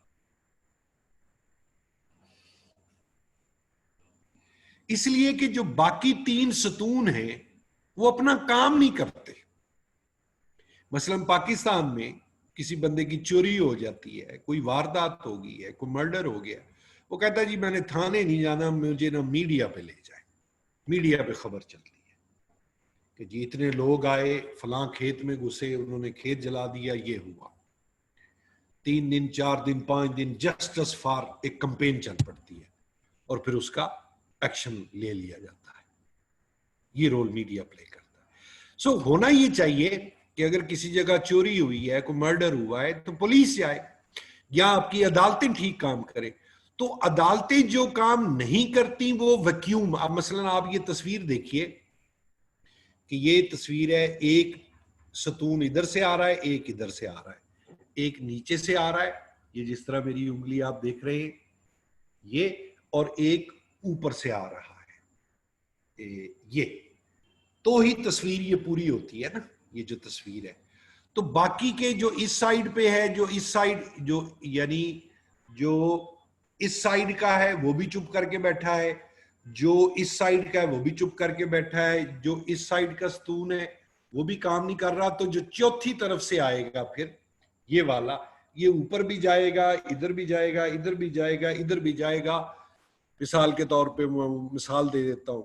इसलिए कि जो बाकी तीन सतून हैं वो अपना काम नहीं करते। मसलन पाकिस्तान में किसी बंदे की चोरी हो जाती है, कोई वारदात हो गई है, कोई मर्डर हो गया, वो कहता है जी मैंने थाने नहीं जाना, मुझे ना मीडिया पे ले जाए। मीडिया पे खबर चलती है कि जी इतने लोग आए, फलां खेत में घुसे, उन्होंने खेत जला दिया, ये हुआ। 3 दिन 4 दिन 5 दिन जस्टिस फॉर एक कंपेन चल पड़ती है और फिर उसका एक्शन ले लिया जाता है। ये रोल मीडिया प्ले करता है। सो होना ये चाहिए कि अगर किसी जगह चोरी हुई है, कोई मर्डर हुआ है, तो पुलिस जाए या आपकी अदालतें ठीक काम करें। तो अदालतें जो काम नहीं करती वो वैक्यूम। अब मसलन आप ये तस्वीर देखिए कि ये तस्वीर है, एक सतून इधर से आ रहा है, एक इधर से आ रहा है, एक नीचे से आ रहा है, ये जिस तरह मेरी उंगली आप देख रहे हैं ये, और एक ऊपर से आ रहा है ये। तो ही तस्वीर ये पूरी होती है ना, ये जो तस्वीर है। तो बाकी के जो इस साइड पे है, जो इस साइड, जो यानी जो इस साइड का है वो भी चुप करके बैठा है, जो इस साइड का है वो भी चुप करके बैठा है, जो इस साइड का सतून है वो भी काम नहीं कर रहा। तो जो चौथी तरफ से आएगा फिर ये वाला, ये ऊपर भी जाएगा, इधर भी जाएगा, इधर भी जाएगा, इधर भी जाएगा। मिसाल के तौर पे मैं मिसाल दे देता हूं,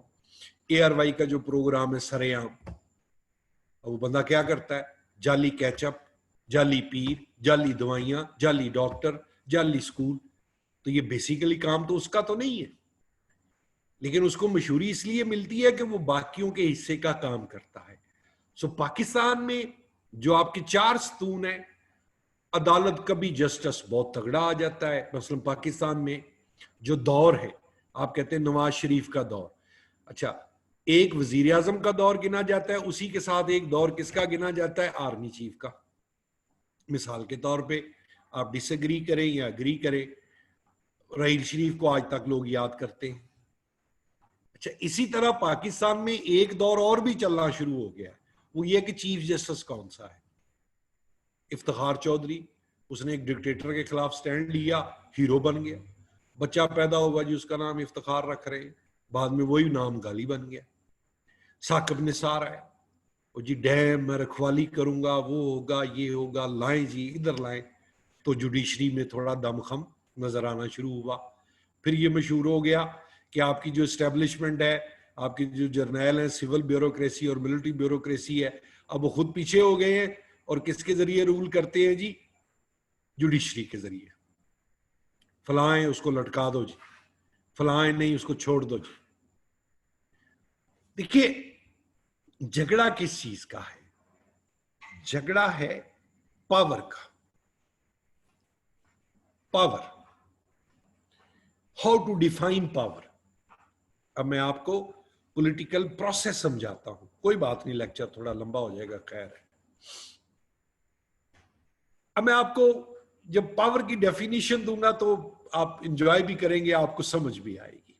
ARY का जो प्रोग्राम है सरेआम, वो बंदा क्या करता है? जाली कैचअप, जाली पीर, जाली दवाइयां, जाली डॉक्टर, जाली स्कूल। तो ये बेसिकली काम तो उसका तो नहीं है, लेकिन उसको मशहूरी इसलिए मिलती है कि वो बाकियों के हिस्से का काम करता है। सो पाकिस्तान में जो आपके 4 सतून है, अदालत का भी जस्टिस बहुत तगड़ा आ जाता है। मसलन पाकिस्तान में जो दौर है, आप कहते हैं नवाज शरीफ का दौर, अच्छा एक वजीर आजम का दौर गिना जाता है, उसी के साथ एक दौर किसका गिना जाता है? आर्मी चीफ का। मिसाल के तौर पे आप डिसएग्री करें या एग्री करें, रहील शरीफ को आज तक लोग याद करते हैं। अच्छा इसी तरह पाकिस्तान में एक दौर और भी चलना शुरू हो गया है, वो ये कि चीफ जस्टिस कौन सा है? इफ्तिखार चौधरी, उसने एक डिक्टेटर के खिलाफ स्टैंड लिया, हीरो बन गया। बच्चा पैदा हुआ जी, उसका नाम इफ्तिखार रख रहे हैं, बाद में वही नाम गाली बन गया। साकिब निसार है, वो जी डैम मैं रखवाली करूंगा, वो होगा, ये होगा, लाएं जी इधर लाएं। तो जुडिशरी में थोड़ा दमखम नजर आना शुरू हुआ। फिर ये मशहूर हो गया कि आपकी जो इस्टेब्लिशमेंट है, आपकी जो जर्नैल है, सिविल ब्यूरोक्रेसी और मिलिट्री ब्यूरोक्रेसी है, अब वो खुद पीछे हो गए हैं और किसके जरिए रूल करते हैं जी? जुडिशरी के जरिए। फलाएं उसको लटका दो जी, फलाएं नहीं उसको छोड़ दो जी। देखिए झगड़ा किस चीज का है? झगड़ा है पावर का। Power, how to define power. अब मैं आपको पॉलिटिकल प्रोसेस समझाता हूं, कोई बात नहीं, लेक्चर थोड़ा लंबा हो जाएगा, खैर है। अब मैं आपको जब पावर की डेफिनेशन दूंगा तो आप इंजॉय भी करेंगे, आपको समझ भी आएगी।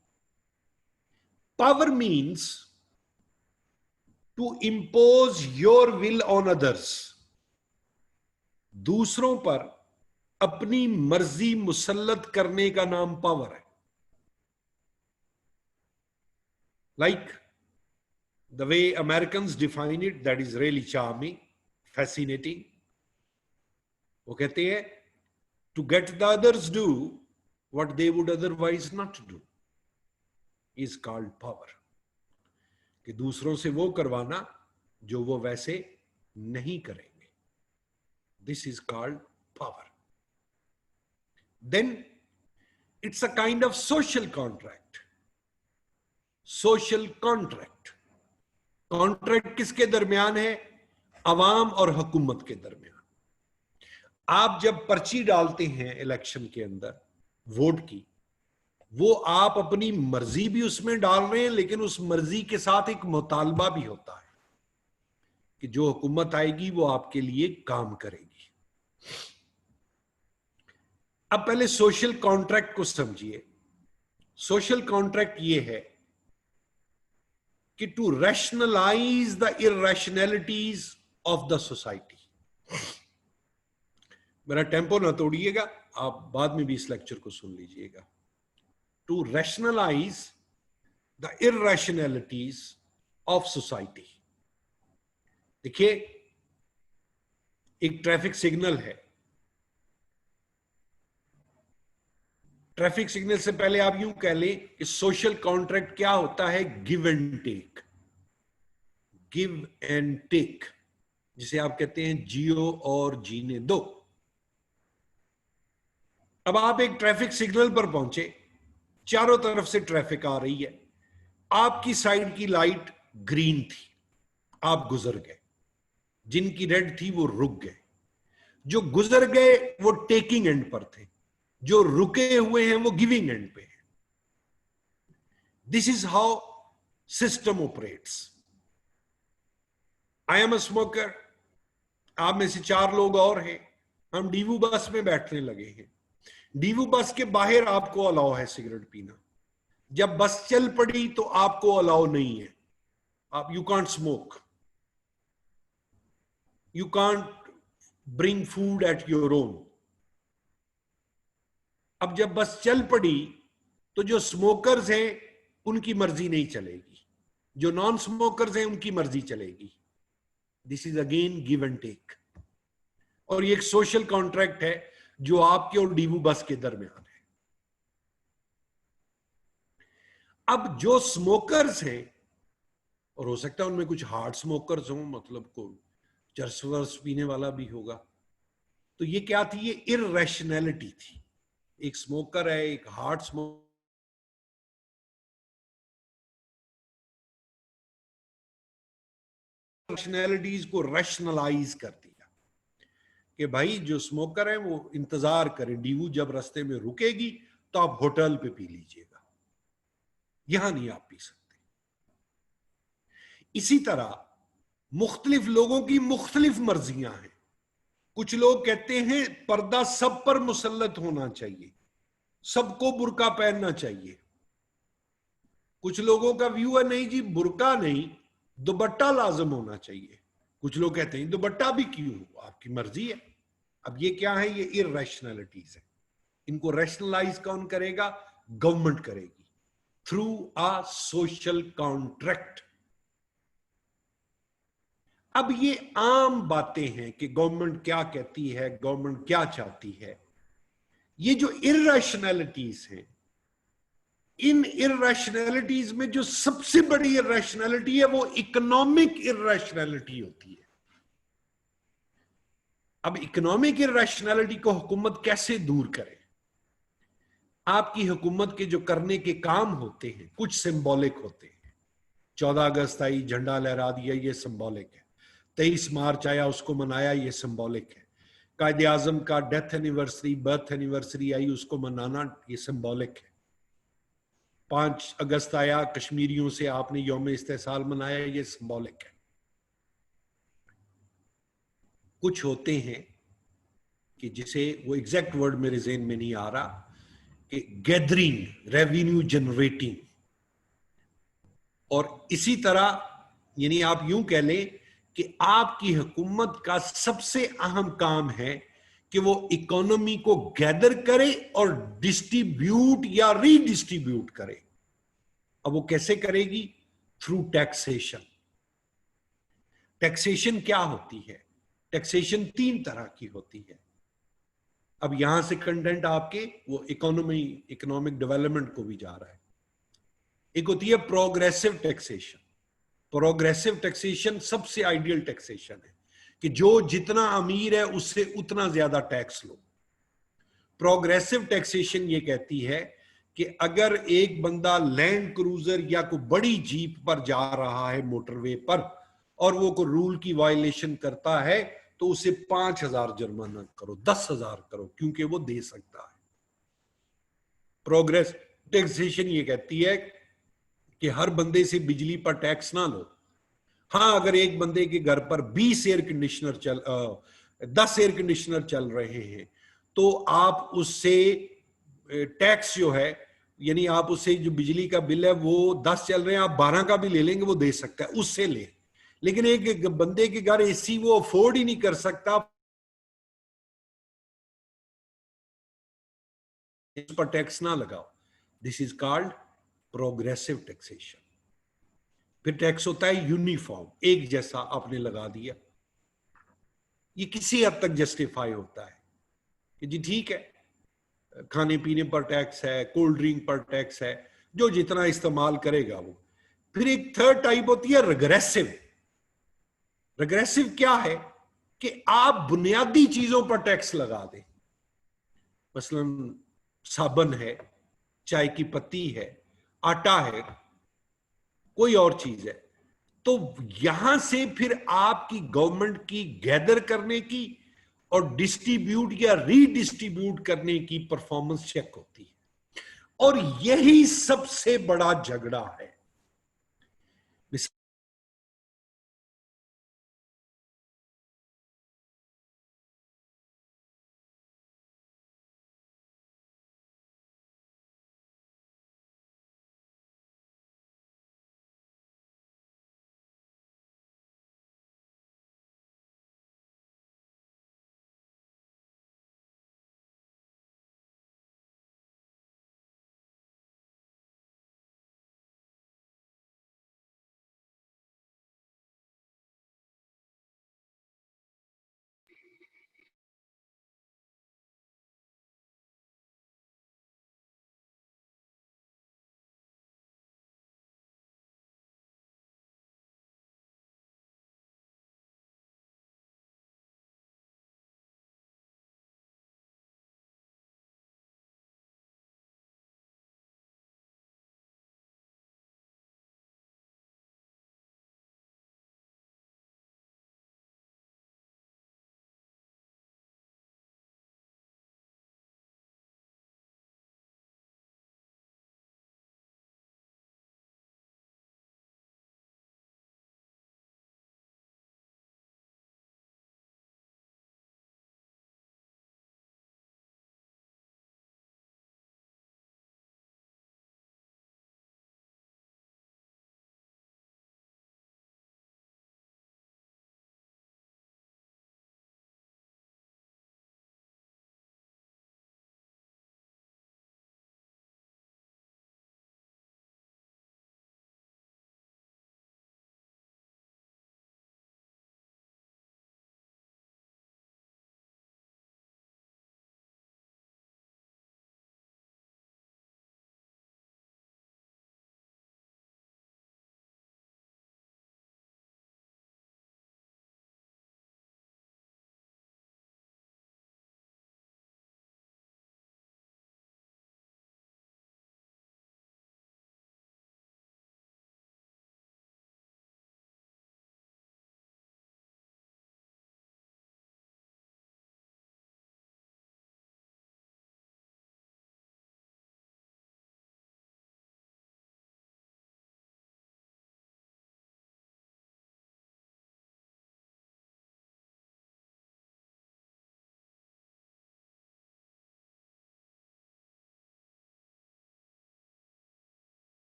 Power means to impose your will on others. दूसरों पर अपनी मर्जी मुसल्लत करने का नाम पावर है। Like the way Americans define it, that is really charming, fascinating. वो कहते हैं to get the others do what they would otherwise not do is called power. कि दूसरों से वो करवाना जो वो वैसे नहीं करेंगे, this is called power. Then it's a kind of social contract. Social contract, contract किसके दरमियान है? अवाम और हुकूमत के दरमियान। आप जब पर्ची डालते हैं इलेक्शन के अंदर वोट की, वो आप अपनी मर्जी भी उसमें डाल रहे हैं, लेकिन उस मर्जी के साथ एक मुतालबा भी होता है कि जो हुकूमत आएगी वो आपके लिए काम करेगी। अब पहले सोशल कॉन्ट्रैक्ट को समझिए। सोशल कॉन्ट्रैक्ट ये है कि to rationalise the irrationalities of the society. मेरा टेम्पो ना तोड़िएगा, आप बाद में भी इस लेक्चर को सुन लीजिएगा। To rationalise the irrationalities of society. देखिए, एक ट्रैफिक सिग्नल है। ट्रैफिक सिग्नल से पहले आप यूं कह लें कि सोशल कॉन्ट्रैक्ट क्या होता है? Give and take. Give and take, जिसे आप कहते हैं जियो और जीने दो। अब आप एक ट्रैफिक सिग्नल पर पहुंचे, चारों तरफ से ट्रैफिक आ रही है, आपकी साइड की लाइट ग्रीन थी, आप गुजर गए। जिनकी रेड थी वो रुक गए। जो गुजर गए वो टेकिंग एंड पर थे, जो रुके हुए हैं वो गिविंग एंड पे हैं। This is how system operates. I am a smoker, आप में से 4 लोग और हैं, हम डीवू बस में बैठने लगे हैं। डीवू बस के बाहर आपको अलाउ है सिगरेट पीना। जब बस चल पड़ी तो आपको अलाउ नहीं है। आप you can't smoke, you can't bring food at your own. अब जब बस चल पड़ी तो जो स्मोकर्स हैं उनकी मर्जी नहीं चलेगी, जो नॉन स्मोकर्स हैं उनकी मर्जी चलेगी। This is again give and take. और ये एक सोशल कॉन्ट्रैक्ट है जो आपके और डीवू बस के दरमियान है। अब जो स्मोकर्स हैं, और हो सकता है उनमें कुछ हार्ड स्मोकर्स हों, मतलब को चरस वर्स पीने वाला भी होगा, तो ये क्या थी? ये इरैशनैलिटी थी। एक स्मोकर है, एक हार्ड स्मोकर, रैशनैलिटीज को रैशनलाइज कर दिया कि भाई जो स्मोकर है वो इंतजार करें, डीवू जब रास्ते में रुकेगी तो आप होटल पे पी लीजिएगा, यहां नहीं आप पी सकते। इसी तरह मुख्तलिफ लोगों की मुख्तलिफ मर्जियां हैं। कुछ लोग कहते हैं पर्दा सब पर मुसल्लत होना चाहिए, सबको बुर्का पहनना चाहिए। कुछ लोगों का व्यू है नहीं जी, बुर्का नहीं, दुपट्टा लाजम होना चाहिए। कुछ लोग कहते हैं दुपट्टा भी क्यों, आपकी मर्जी है। अब ये क्या है? ये इरैशनैलिटीज है। इनको रैशनलाइज कौन करेगा? गवर्नमेंट करेगी, थ्रू अ सोशल कॉन्ट्रैक्ट। अब ये आम बातें हैं कि गवर्नमेंट क्या कहती है, गवर्नमेंट क्या चाहती है। ये जो इरैशनैलिटीज हैं, इन इरैशनैलिटीज में जो सबसे बड़ी इरैशनैलिटी है वो इकोनॉमिक इरैशनैलिटी होती है। अब इकोनॉमिक इरैशनैलिटी को हुकूमत कैसे दूर करे? आपकी हुकूमत के जो करने के काम होते हैं कुछ सिंबॉलिक होते हैं। 14 अगस्त आई, झंडा लहरा दिया, ये सिंबॉलिक है। 23 मार्च आया, उसको मनाया, ये सिंबॉलिक है। कायदे आजम का डेथ एनिवर्सरी, बर्थ एनिवर्सरी आई, उसको मनाना, ये सिंबॉलिक है। 5 अगस्त आया, कश्मीरियों से आपने यौम इस्तेसाल मनाया, ये सिंबॉलिक है। कुछ होते हैं कि जिसे, वो एग्जैक्ट वर्ड मेरे ज़हन में नहीं आ रहा, कि गैदरिंग, रेवेन्यू जनरेटिंग। और इसी तरह यानी आप यूं कह लें कि आपकी हुकूमत का सबसे अहम काम है कि वो इकोनॉमी को गैदर करे और डिस्ट्रीब्यूट या रीडिस्ट्रीब्यूट करे। अब वो कैसे करेगी? Through taxation. टैक्सेशन क्या होती है? टैक्सेशन 3 तरह की होती है। अब यहां से कंटेंट आपके वो इकोनॉमिक डेवलपमेंट को भी जा रहा है। एक होती है प्रोग्रेसिव टैक्सेशन। प्रोग्रेसिव टैक्सेशन सबसे आइडियल टैक्सेशन है कि जो जितना अमीर है उससे उतना ज्यादा टैक्स लो। प्रोग्रेसिव टैक्सेशन ये कहती है कि अगर एक बंदा लैंड क्रूजर या कोई बड़ी जीप पर जा रहा है मोटरवे पर और वो कोई रूल की वायलेशन करता है तो उसे 5,000 जुर्माना करो, 10,000 करो, क्योंकि वो दे सकता है। प्रोग्रेस टैक्सेशन ये कहती है कि हर बंदे से बिजली पर टैक्स ना लो, हाँ, अगर एक बंदे के घर पर 20 एयर कंडीशनर 10 एयर कंडीशनर चल रहे हैं, तो आप उससे टैक्स जो है, यानी आप उससे जो बिजली का बिल है वो 10 चल रहे हैं, आप 12 का भी ले लेंगे, वो दे सकता है, उससे ले। लेकिन एक बंदे के घर एसी वो अफोर्ड ही नहीं कर सकता, इस पर टैक्स ना लगाओ। This is called progressive taxation. फिर टैक्स होता है यूनिफॉर्म, एक जैसा आपने लगा दिया। ये किसी हद तक जस्टिफाई होता है कि जी ठीक है, खाने पीने पर टैक्स है, कोल्ड ड्रिंक पर टैक्स है, जो जितना इस्तेमाल करेगा वो। फिर एक थर्ड टाइप होती है रिग्रेसिव। रिग्रेसिव क्या है कि आप बुनियादी चीजों पर टैक्स लगा दें। मसलन साबन है, चाय की पत्ती है, आटा है, कोई और चीज है, तो यहां से फिर आपकी गवर्नमेंट की गैदर करने की और डिस्ट्रीब्यूट या रीडिस्ट्रीब्यूट करने की परफॉर्मेंस चेक होती है। और यही सबसे बड़ा झगड़ा है।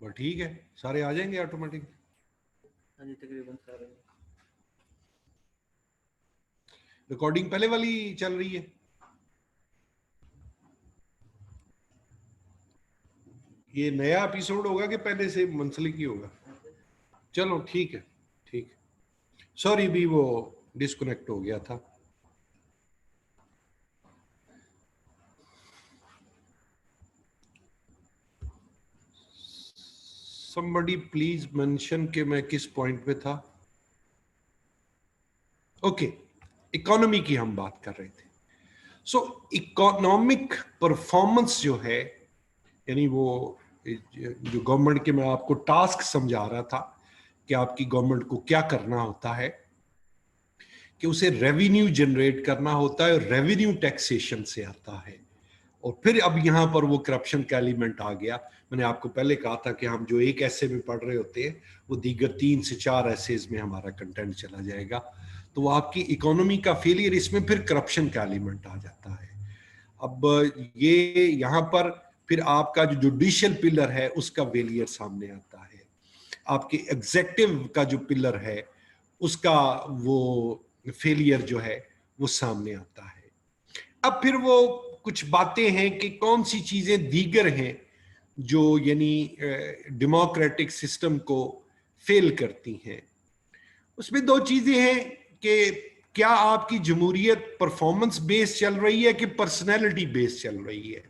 बट ठीक है, सारे आ जाएंगे ऑटोमेटिक। हाँ जी, तकरीबन सारे। रिकॉर्डिंग पहले वाली चल रही है? ये नया एपिसोड होगा कि पहले से मंथली की होगा? चलो ठीक है, ठीक है। सॉरी भी वो डिस्कनेक्ट हो गया था। somebody प्लीज मेंशन कि मैं किस पॉइंट पे था। ओके, इकोनॉमी की हम बात कर रहे थे। सो इकोनॉमिक परफॉर्मेंस जो है, यानी वो जो गवर्नमेंट के, मैं आपको टास्क समझा रहा था कि आपकी गवर्नमेंट को क्या करना होता है, कि उसे रेवेन्यू जनरेट करना होता है, और रेवेन्यू टैक्सेशन से आता है। और फिर अब यहां पर वो करप्शन का एलिमेंट आ गया। मैंने आपको पहले कहा था कि हम जो एक ऐसे में पढ़ रहे होते हैं, वो दीगर 3 से 4 ऐसेज में हमारा कंटेंट चला जाएगा। तो वो आपकी इकोनॉमी का फेलियर, इसमें फिर करप्शन का एलिमेंट आ जाता है। अब ये यहां पर फिर आपका जो जुडिशियल पिलर है उसका फेलियर सामने आता है, आपके एग्जेक्टिव का जो पिलर है उसका वो फेलियर जो है वो सामने आता है। अब फिर वो कुछ बातें हैं कि कौन सी चीजें दीगर हैं जो यानी डेमोक्रेटिक सिस्टम को फेल करती हैं। उसमें 2 चीजें हैं कि क्या आपकी जमहूरियत परफॉर्मेंस बेस्ड चल रही है कि पर्सनैलिटी बेस्ड चल रही है।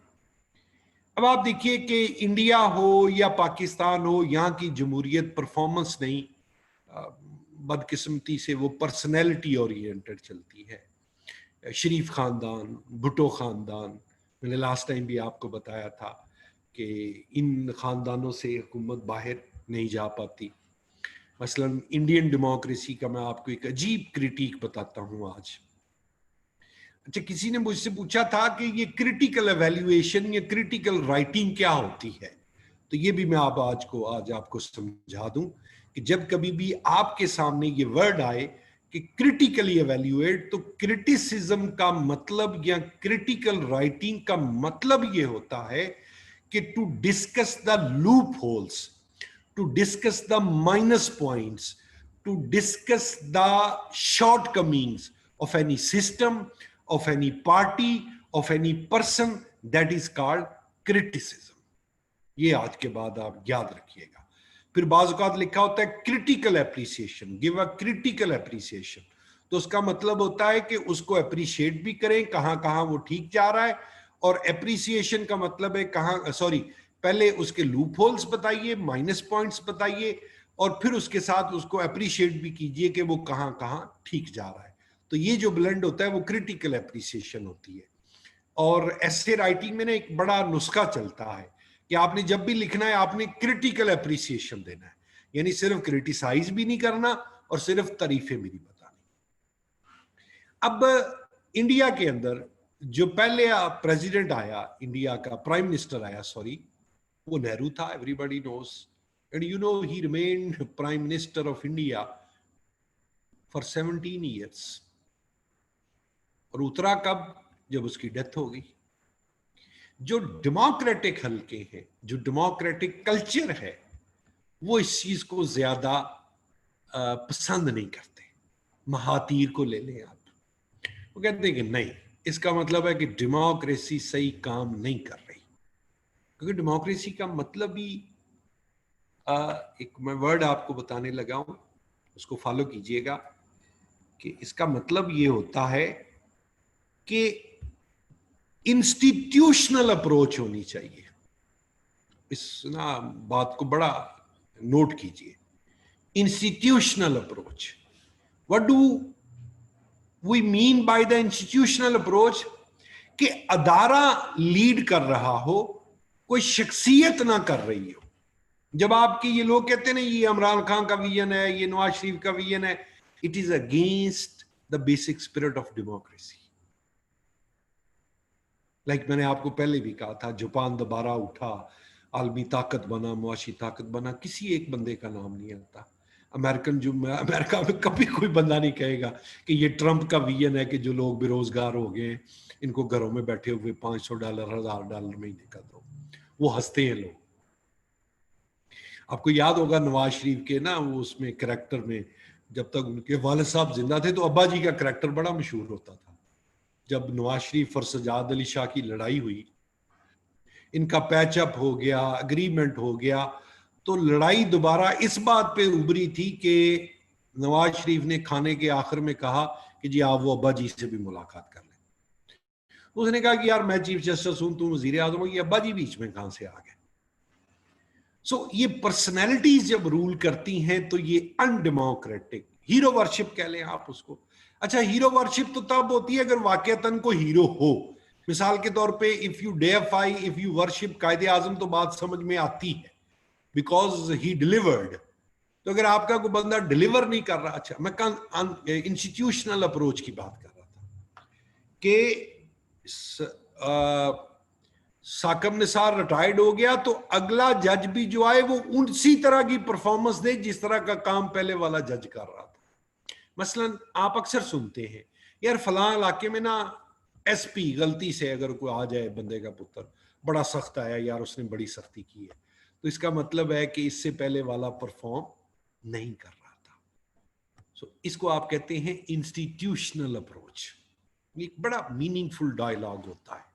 अब आप देखिए कि इंडिया हो या पाकिस्तान हो, यहाँ की जमहूरियत परफॉर्मेंस नहीं, बदकिस्मती से वो पर्सनैलिटी ओरिएंटेड चलती है। शरीफ खानदान, भुट्टो खानदान, मैंने लास्ट टाइम भी आपको बताया था कि इन खानदानों से हुकूमत बाहर नहीं जा पाती। मसलन इंडियन डेमोक्रेसी का मैं आपको एक अजीब क्रिटिक बताता हूं आज। अच्छा, किसी ने मुझसे पूछा था कि ये क्रिटिकल एवेल्युएशन या क्रिटिकल राइटिंग क्या होती है, तो ये भी मैं आज आपको समझा दूं कि जब कभी भी आपके सामने ये वर्ड आए कि क्रिटिकली एवेल्युएट, तो क्रिटिसिज्म का मतलब या क्रिटिकल राइटिंग का मतलब ये होता है कि to discuss the loopholes, to discuss the minus points, to discuss the shortcomings of any system, of any party, of any person. That is called criticism. ये आज के बाद आप याद रखिएगा। फिर बाज़ औक़ात लिखा होता है critical appreciation, give a critical appreciation, तो उसका मतलब होता है कि उसको अप्रिशिएट भी करें कहां कहां वो ठीक जा रहा है, और एप्रिसिएशन का मतलब है कहां, सॉरी, पहले उसके लूप होल्स बताइए, माइनस पॉइंट्स बताइए, और फिर उसके साथ उसको अप्रिशिएट भी कीजिए कि वो कहां कहां ठीक जा रहा है। तो ये जो ब्लेंड होता है वो क्रिटिकल एप्रिसिएशन होती है। और ऐसे राइटिंग में ना एक बड़ा नुस्खा चलता है कि आपने जब भी लिखना है आपने क्रिटिकल एप्रिसिएशन देना है, यानी सिर्फ क्रिटिसाइज भी नहीं करना और सिर्फ तारीफें भी नहीं बतानी। अब इंडिया के अंदर जो पहले प्रेसिडेंट आया, इंडिया का प्राइम मिनिस्टर आया, सॉरी, वो नेहरू था, everybody knows, and you know he remained prime minister of India for 17 years. और उतरा कब? जब उसकी डेथ हो गई। जो डेमोक्रेटिक हल्के हैं, जो डेमोक्रेटिक कल्चर है, वो इस चीज को ज्यादा पसंद नहीं करते। महातीर को ले लें आप, वो कहते हैं कि नहीं, इसका मतलब है कि डेमोक्रेसी सही काम नहीं कर रही, क्योंकि डेमोक्रेसी का मतलब ही एक मैं वर्ड आपको बताने लगा हूं, उसको फॉलो कीजिएगा, कि इसका मतलब ये होता है कि इंस्टीट्यूशनल अप्रोच होनी चाहिए। इस ना बात को बड़ा नोट कीजिए, institutional approach. What do we mean by the institutional approach? कि अदारा लीड कर रहा हो, कोई शख्सियत ना कर रही हो। जब आपके ये लोग कहते हैं ना ये इमरान खान का विजन है, ये नवाज शरीफ का विजन है, it is against the basic spirit of democracy. Like मैंने आपको पहले भी कहा था, जापान दोबारा उठा, आलमी ताकत बना, मुआशी ताकत बना, किसी एक बंदे का नाम नहीं आता। अमेरिका में कभी कोई बंदा नहीं कहेगा कि ये ट्रंप का विजन है कि जो लोग बेरोजगार हो गए इनको घरों में बैठे हुए $500 $1000 महीने का दो। वो हंसते हैं लोग। आपको याद होगा नवाज शरीफ के ना वो उसमें करैक्टर में, जब तक उनके वालिद साहब जिंदा थे तो अब्बा जी का करैक्टर बड़ा मशहूर होता था। जब नवाज शरीफ और सजाद अली शाह की लड़ाई हुई, इनका पैचअप हो गया, अग्रीमेंट हो गया, तो लड़ाई दोबारा इस बात पे उभरी थी कि नवाज शरीफ ने खाने के आखिर में कहा कि जी आप वो अब्बा जी से भी मुलाकात कर लें। उसने कहा कि यार मैं चीफ जस्टिस हूं, तुम वजीर आजम हो, ये अब्बा जी बीच में कहां से आ गए। सो ये पर्सनैलिटीज जब रूल करती हैं तो ये अनडेमोक्रेटिक, हीरो वर्शिप कह लें आप उसको। अच्छा, हीरो वर्शिप तो तब होती है अगर वाकईतन को हीरो हो। मिसाल के तौर पे if you defy, if you worship कायदे आजम, तो बात समझ में आती है बिकॉज ही डिलीवर्ड। तो अगर आपका कोई बंदा डिलीवर नहीं कर रहा, अच्छा मैं इंस्टीट्यूशनल अप्रोच की बात कर रहा था कि साकब निसार रिटायर्ड हो गया तो अगला जज भी जो आए वो उसी तरह की परफॉर्मेंस दे जिस तरह का काम पहले वाला जज कर रहा था। मसलन आप अक्सर सुनते हैं यार फलां इलाके में ना एसपी गलती से अगर कोई आ जाए, बंदे का पुत्र बड़ा सख्त आया, यार उसने बड़ी सख्ती की है, तो इसका मतलब है कि इससे पहले वाला परफॉर्म नहीं कर रहा था। सो इसको आप कहते हैं इंस्टीट्यूशनल अप्रोच। एक बड़ा मीनिंगफुल डायलॉग होता है,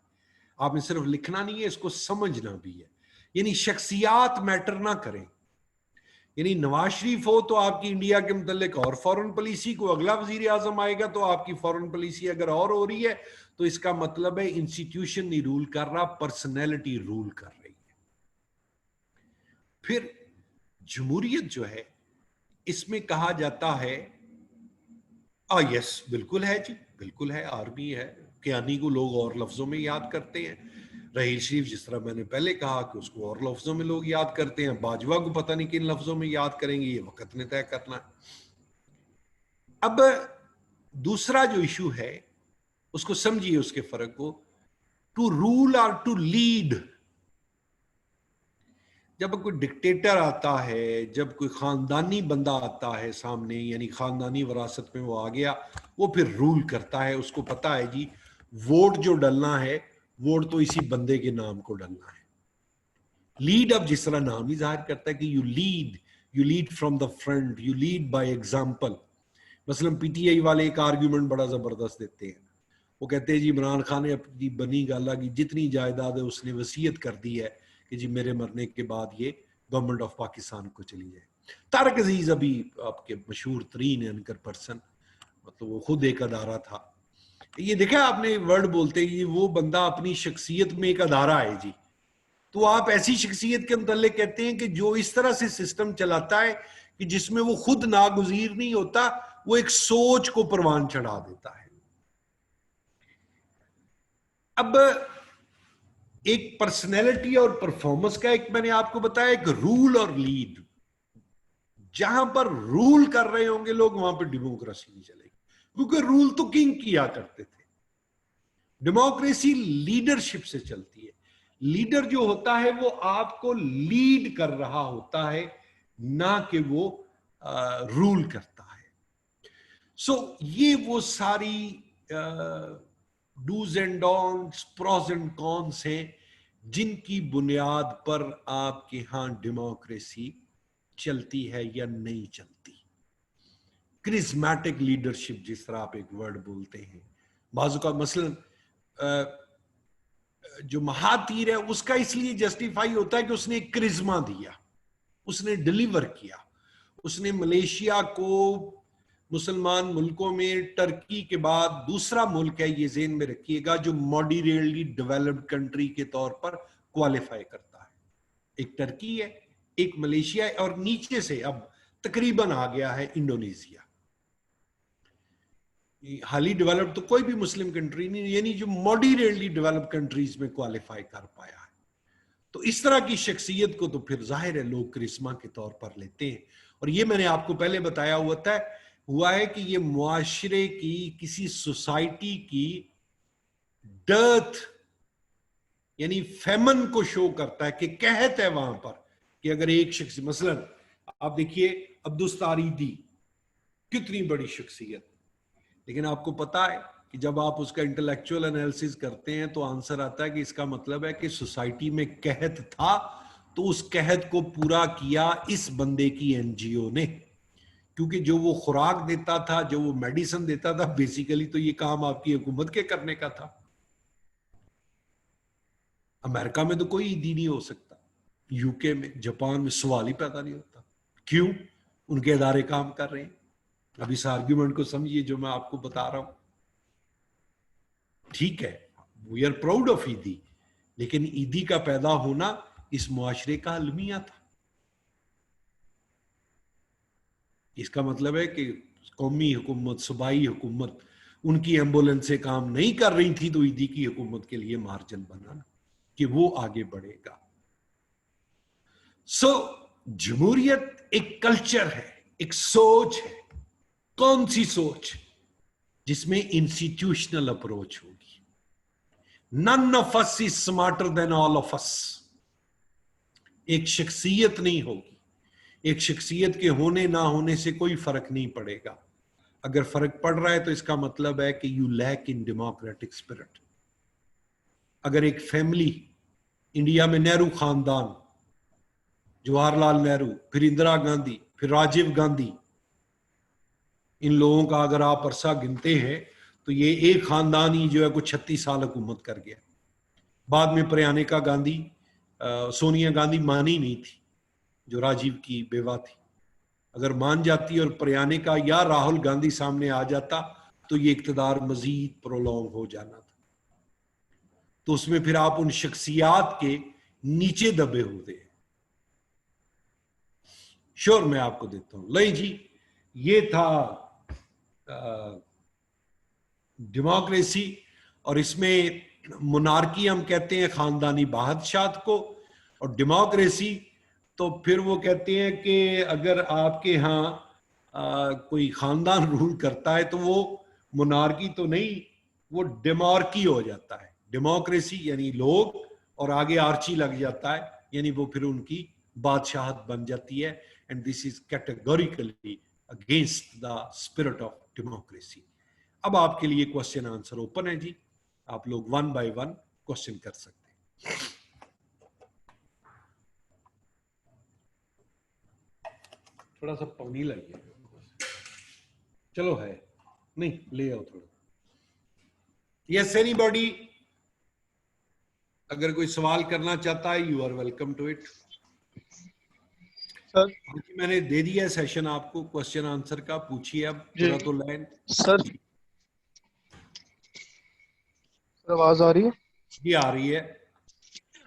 आपने सिर्फ लिखना नहीं है, इसको समझना भी है। यानी शख्सियात मैटर ना करें। यानी नवाज शरीफ हो तो आपकी इंडिया के मुतल्लिक और फॉरेन पॉलिसी, को अगला वजीर आजम आएगा तो आपकी फॉरेन पॉलिसी अगर और हो रही है, तो इसका मतलब है इंस्टीट्यूशन नहीं रूल कर रहा, पर्सनैलिटी रूल कर रही है। फिर जमहूरियत जो है, इसमें कहा जाता है यस बिल्कुल है जी, बिल्कुल है, आर्मी है। कियानी को लोग और लफ्जों में याद करते हैं, रहील शरीफ जिस तरह मैंने पहले कहा कि उसको और लफ्जों में लोग याद करते हैं, बाजवा को पता नहीं किन लफ्जों में याद करेंगे, ये वक्त ने तय करना है। अब दूसरा जो इशू है उसको समझिए, उसके फर्क को। टू रूल और टू लीड, जब कोई डिक्टेटर आता है, जब कोई खानदानी बंदा आता है सामने, यानी खानदानी विरासत में वो आ गया, वो फिर रूल करता है। उसको पता है जी वोट जो डलना है, वोट तो इसी बंदे के नाम को डलना है। लीड, अब जिस तरह नाम ही जाहिर करता है कि you lead from the front, you lead by example. मसलन पीटीआई वाले एक आर्ग्यूमेंट बड़ा जबरदस्त देते हैं, वो कहते हैं जी इमरान खान ने अपनी बनी गाला की जितनी जायदाद है उसने वसीयत कर दी है कि जी मेरे मरने के बाद ये गवर्नमेंट ऑफ पाकिस्तान को चली जाए। तारक अजीज अभी आपके मशहूर तरीन एंकर पर्सन, मतलब वो खुद एक अदारा था। ये देखा आपने वर्ड बोलते ही, वो बंदा अपनी शख्सियत में एक अदारा है जी। तो आप ऐसी शख्सियत के मुतल्लिक कहते हैं कि जो इस तरह से सिस्टम चलाता है कि जिसमें वो खुद नागुजीर नहीं होता, वो एक सोच को परवान चढ़ा देता है। अब एक पर्सनैलिटी और परफॉर्मेंस का एक मैंने आपको बताया, एक रूल और लीड। जहां पर रूल कर रहे होंगे लोग, वहां पर डेमोक्रेसी नहीं चलेगी, क्योंकि रूल तो किंग किया करते थे। डेमोक्रेसी लीडरशिप से चलती है। लीडर जो होता है वो आपको लीड कर रहा होता है, ना कि वो रूल करता है। सो ये वो सारी dos and don'ts, pros and cons हैं जिनकी बुनियाद पर आपके यहां डेमोक्रेसी चलती है या नहीं चलती। क्रिस्मेटिक लीडरशिप, जिस तरह आप एक वर्ड बोलते हैं, बाजू का मसलन जो महातीर है उसका इसलिए जस्टिफाई होता है कि उसने एक क्रिज्मा दिया, उसने डिलीवर किया। उसने मलेशिया को मुसलमान मुल्कों में टर्की के बाद दूसरा मुल्क है, ये ज़हन में रखिएगा, जो मॉडरेटली डेवलप्ड कंट्री के तौर पर क्वालिफाई करता है। एक टर्की है, एक मलेशिया है, और नीचे से अब तकरीबन आ गया है इंडोनेशिया। हाली डेवलप्ड तो कोई भी मुस्लिम कंट्री नहीं, यानी जो मॉडरेटली डेवलप्ड कंट्रीज में क्वालिफाई कर पाया है। तो इस तरह की शख्सियत को तो फिर जाहिर है लोग करिश्मा के तौर पर लेते हैं। और ये मैंने आपको पहले बताया हुआ है कि ये मुआशरे की, किसी सोसाइटी की डर्थ यानी फेमन को शो करता है, कि कहत है वहां पर कि अगर एक शख्स, मसलन आप देखिए अब्दुस्तारी दी, कितनी बड़ी शख्सियत, लेकिन आपको पता है कि जब आप उसका इंटेलेक्चुअल एनालिसिस करते हैं तो आंसर आता है कि इसका मतलब है कि सोसाइटी में कहत था तो उस कहत को पूरा किया इस बंदे की एनजीओ ने, क्योंकि जो वो खुराक देता था, जो वो मेडिसिन देता था, बेसिकली तो ये काम आपकी हुकूमत के करने का था। अमेरिका में तो कोई ईदी नहीं हो सकता, यूके में, जापान में सवाल ही पैदा नहीं होता। क्यों? उनके इदारे काम कर रहे हैं। अब इस आर्ग्यूमेंट को समझिए जो मैं आपको बता रहा हूं। ठीक है, वी आर प्राउड ऑफ ईदी, लेकिन ईदी का पैदा होना इस मुआशरे का अलमिया था। इसका मतलब है कि कौमी हुकूमत, सूबाई हुकूमत, उनकी एम्बुलेंस से काम नहीं कर रही थी, तो ईदी की हुकूमत के लिए मार्जिन बनाना कि वो आगे बढ़ेगा। सो जमहूरियत एक कल्चर है, एक सोच है। कौन सी सोच? जिसमें इंस्टीट्यूशनल अप्रोच होगी। None of us is smarter than all of us. एक शख्सियत नहीं होगी। एक शख्सियत के होने ना होने से कोई फर्क नहीं पड़ेगा। अगर फर्क पड़ रहा है तो इसका मतलब है कि you lack in democratic spirit. अगर एक फैमिली, इंडिया में नेहरू खानदान, जवाहरलाल नेहरू, फिर इंदिरा गांधी, फिर राजीव गांधी, इन लोगों का अगर आप अरसा गिनते हैं तो ये एक खानदान ही जो है कुछ 36 साल हुकूमत कर गया। बाद में प्रियंका गांधी, सोनिया गांधी मानी नहीं थी, जो राजीव की बेवा थी। अगर मान जाती और प्रियंका या राहुल गांधी सामने आ जाता तो ये इक्तदार मजीद प्रोलॉन्ग हो जाना था। तो उसमें फिर आप उन शख्सियात के नीचे दबे होते हैं। श्योर, मैं आपको देता हूं। लई जी, ये था डेमोक्रेसी, और इसमें मोनार्की हम कहते हैं खानदानी बादशाहत को, और डेमोक्रेसी तो फिर वो कहते हैं कि अगर आपके यहाँ कोई खानदान रूल करता है तो वो मोनार्की तो नहीं, वो डेमोर्की हो जाता है। डेमोक्रेसी यानी लोग, और आगे आर्ची लग जाता है, यानी वो फिर उनकी बादशाहत बन जाती है। And this is categorically against the spirit of democracy. अब आपके लिए क्वेश्चन आंसर ओपन है जी, आप लोग वन बाय वन क्वेश्चन कर सकते हैं। थोड़ा सा पानी लाइए। चलो, है नहीं, ले आओ थोड़ा। Yes, anybody? अगर कोई सवाल करना चाहता है, you are welcome to it. Sir मैंने दे दिया सेशन आपको क्वेश्चन आंसर का, पूछिए अब पूरा तो लाइन। सर आवाज आ रही है? जी आ रही है।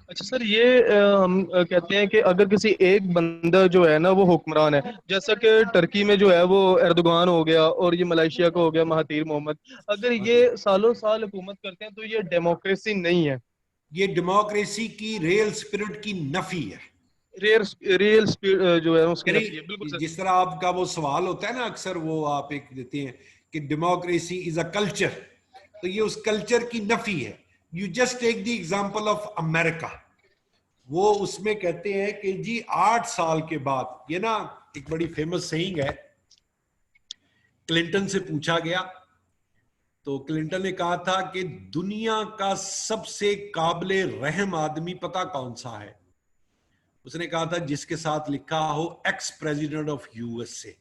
अच्छा सर, ये हम कहते हैं कि अगर किसी एक बंदा जो है ना वो हुक्मरान है, जैसा कि टर्की में जो है वो एर्दोगान हो गया, और ये मलेशिया का हो गया महातीर मोहम्मद, अगर ये सालों साल हुकूमत करते हैं तो ये डेमोक्रेसी नहीं है। ये डेमोक्रेसी की रियल स्पिरिट की नफी है। रियल जो है उसकी नफी है, बिल्कुल सर। जिस तरह आपका वो सवाल होता है ना, अक्सर वो आप एक देते हैं कि डेमोक्रेसी इज अ कल्चर, तो ये उस कल्चर की नफी है। You just take the example of America. वो उसमें कहते हैं कि जी 8 साल के बाद, ये ना एक बड़ी फेमस सेइंग है, क्लिंटन से पूछा गया तो क्लिंटन ने कहा था कि दुनिया का सबसे काबिले रहम आदमी पता कौन सा है? उसने कहा था जिसके साथ लिखा हो एक्स प्रेसिडेंट ऑफ यूएसए।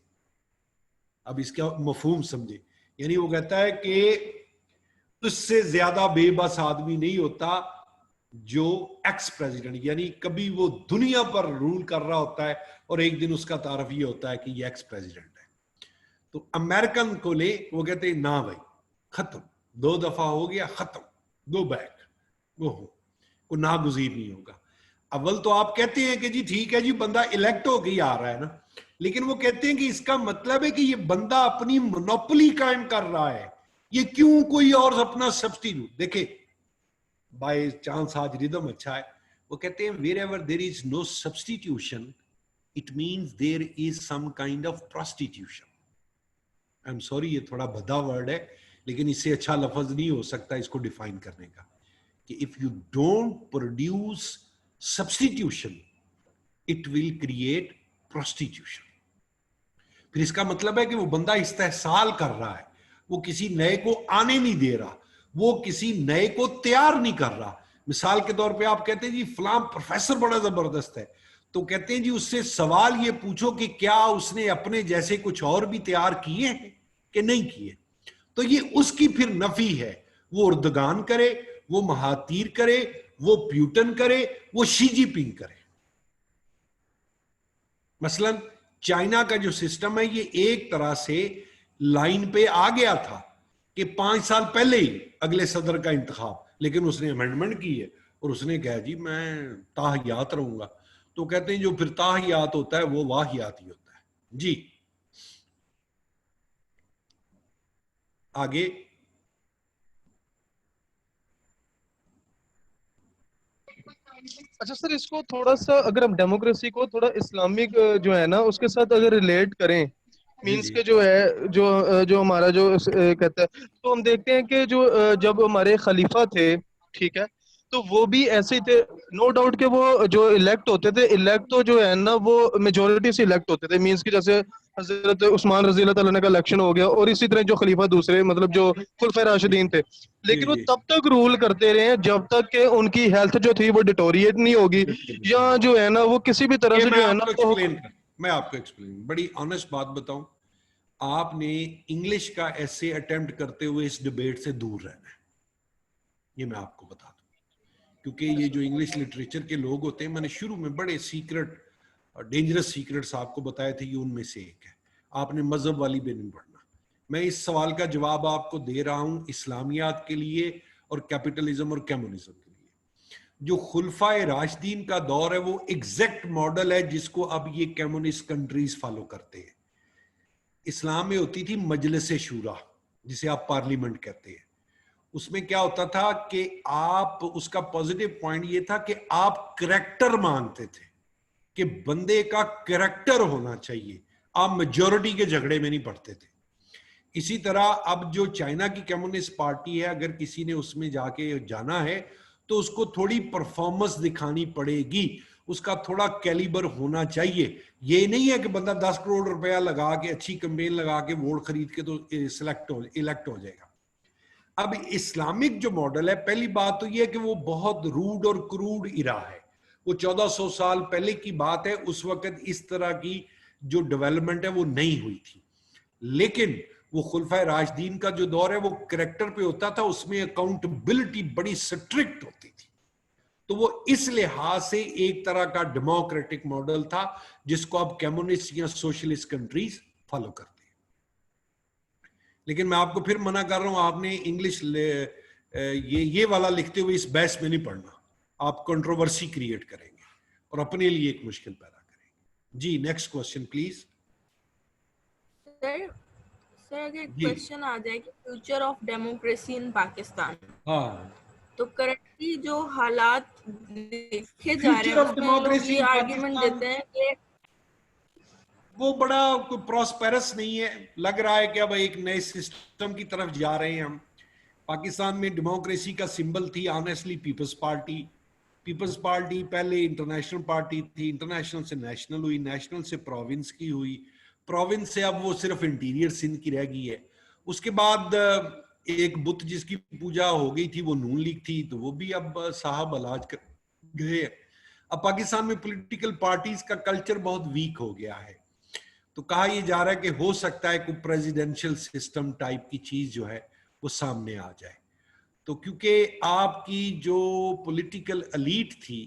अब इसका मफहूम समझे, यानी वो कहता है कि उससे ज्यादा बेबस आदमी नहीं होता जो एक्स प्रेसिडेंट, यानी कभी वो दुनिया पर रूल कर रहा होता है और एक दिन उसका तारफ ये होता है कि ये एक्स प्रेसिडेंट है। तो अमेरिकन को ले, वो कहते हैं ना भाई, खत्म, 2 दफा हो गया, खत्म, गो बैक, गो हो, को नागुज़ीर नहीं होगा। अव्वल तो आप कहते हैं कि जी ठीक है जी, बंदा इलेक्ट हो गई आ रहा है ना, लेकिन वो कहते हैं कि इसका मतलब है कि ये बंदा अपनी मोनोपोली कायम कर रहा है, ये क्यों कोई और अपना सब्स्टिट्यूट देखे। बाय चांस आज रिदम अच्छा है, वो कहते हैं wherever there is no substitution it means there is some kind of prostitution. I am sorry, ये थोड़ा भद्दा वर्ड है, लेकिन इससे अच्छा लफ्ज नहीं हो सकता इसको डिफाइन करने का, कि if you don't produce substitution it will create prostitution. फिर इसका मतलब है कि वो बंदा इस्तेहसाल कर रहा है, वो किसी नए को आने नहीं दे रहा, वो किसी नए को तैयार नहीं कर रहा, मिसाल के तौर पे आप कहते हैं जी फलां प्रोफेसर बड़ा जबरदस्त है, तो कहते हैं जी उससे सवाल ये पूछो कि क्या उसने अपने जैसे कुछ और भी तैयार किए हैं कि नहीं किए। तो ये उसकी फिर नफी है। वो उर्दगान करे, वो महातीर करे, वो प्यूटन करे, वो शी जिनपिंग करे। मसलन चाइना का जो सिस्टम है ये एक तरह से लाइन पे आ गया था कि 5 साल पहले ही अगले सदर का इंतखाब, लेकिन उसने अमेंडमेंट की है और उसने कहा जी मैं ताहियात रहूंगा। तो कहते हैं जो फिर ताहियात होता है वो वाहियात ही होता है। जी आगे। अच्छा सर, इसको थोड़ा सा अगर हम डेमोक्रेसी को थोड़ा इस्लामिक जो है ना उसके साथ अगर रिलेट करें, जी मींस जी के जो है जो हमारा जो कहता है, तो हम देखते हैं कि जो जब हमारे खलीफा थे, ठीक है, तो वो भी ऐसे ही थे। नो डाउट के वो जो इलेक्ट होते थे, इलेक्ट तो जो है ना वो मेजोरिटी से इलेक्ट होते थे, मींस कि जैसे हजरत उस्मान रजी अल्लाह तआला का इलेक्शन हो गया, और इसी तरह जो खलीफा दूसरे मतलब जो खुलफाए राशिदीन थे, जी लेकिन वो जी तब तक रूल करते रहे हैं जब तक कि उनकी हेल्थ जो थी वो डिटोरिएट नहीं होगी, या जो है ना वो किसी भी तरह ये से मैं जो है ना आपको वो एक्सप्लेन कर मैं आपको एक्सप्लेन बड़ी ऑनेस्ट बात बताऊं, आपने इंग्लिश का ऐसे अटेम्प्ट करते हुए इस डिबेट से दूर रहना है। ये मैं आपको बता दूं, क्योंकि ये जो इंग्लिश लिटरेचर के लोग होते हैं, मैंने शुरू में बड़े सीक्रेट और डेंजरस सीक्रेट्स आपको बताए थे, ये उनमें से एक है। आपने मजहब वाली भी नहीं पढ़ना। मैं इस सवाल का जवाब आपको दे रहा हूं इस्लामियात के लिए और कैपिटलिज्म और कम्युनिज्म के लिए। जो खुलफाए राशिदीन का दौर है वो एग्जैक्ट मॉडल है जिसको अब ये कम्युनिस्ट कंट्रीज फॉलो करते हैं। इस्लाम में होती थी मजलिस शूरा, जिसे आप पार्लियामेंट कहते हैं। उसमें क्या होता था कि आप, उसका पॉजिटिव पॉइंट ये था कि आप करेक्टर मानते थे कि बंदे का करेक्टर होना चाहिए, आप मेजोरिटी के झगड़े में नहीं पड़ते थे। इसी तरह अब जो चाइना की कम्युनिस्ट पार्टी है, अगर किसी ने उसमें जाके जाना है तो उसको थोड़ी परफॉर्मेंस दिखानी पड़ेगी, उसका थोड़ा कैलिबर होना चाहिए। ये नहीं है कि बंदा 10 करोड़ रुपया लगा के अच्छी कैंपेन लगा के वोट खरीद के तो इलेक्ट हो जाएगा। अब इस्लामिक जो मॉडल है, पहली बात तो यह है कि वो बहुत रूड और क्रूड इरा है। वो 1400 साल पहले की बात है, उस वक्त इस तरह की जो डेवलपमेंट है वो नहीं हुई थी। लेकिन वो खुलफाए राशिदीन का जो दौर है वो करेक्टर पे होता था, उसमें अकाउंटेबिलिटी बड़ी स्ट्रिक्ट होती थी। तो वो इस लिहाज से एक तरह का डेमोक्रेटिक मॉडल था जिसको अब कम्युनिस्ट या सोशलिस्ट कंट्रीज फॉलो करते हैं। लेकिन मैं आपको फिर मना कर रहा हूं, आपने इंग्लिश ये वाला लिखते हुए इस बहस में नहीं पढ़ना। आप कंट्रोवर्सी क्रिएट करेंगे और अपने लिए एक मुश्किल पैदा करेंगे। जी next question please. Sir sir अगर जी क्वेश्चन आ जाए कि future of democracy in Pakistan, हाँ, तो करंटली जो हालात देखे जा रहे फ्यूचर हैं ऑफ उसमें लोग डेमोक्रेसी ये इन आर्ग्यूमेंट पाकिस्तान देते हैं कि वो बड़ा कोई प्रॉस्पेरस नहीं है। लग रहा है कि अब एक नए सिस्टम की तरफ जा रहे हैं हम। पाकिस्तान में डेमोक्रेसी का सिंबल थी honestly People's Party. People's Party पहले इंटरनेशनल पार्टी थी, इंटरनेशनल से नेशनल हुई, नेशनल से प्रोविंस की हुई, प्रोविंस से अब वो सिर्फ इंटीरियर सिंध की रह गई है। उसके बाद एक बुत जिसकी पूजा हो गई थी वो नून लीग थी, तो वो भी अब साहब इलाज कर गए। अब पाकिस्तान में पॉलिटिकल पार्टीज का कल्चर बहुत वीक हो गया है। तो कहा यह जा रहा है कि हो सकता है कोई प्रेसिडेंशियल सिस्टम टाइप की चीज जो है वो सामने आ जाए। तो क्योंकि आपकी जो पॉलिटिकल एलीट थी,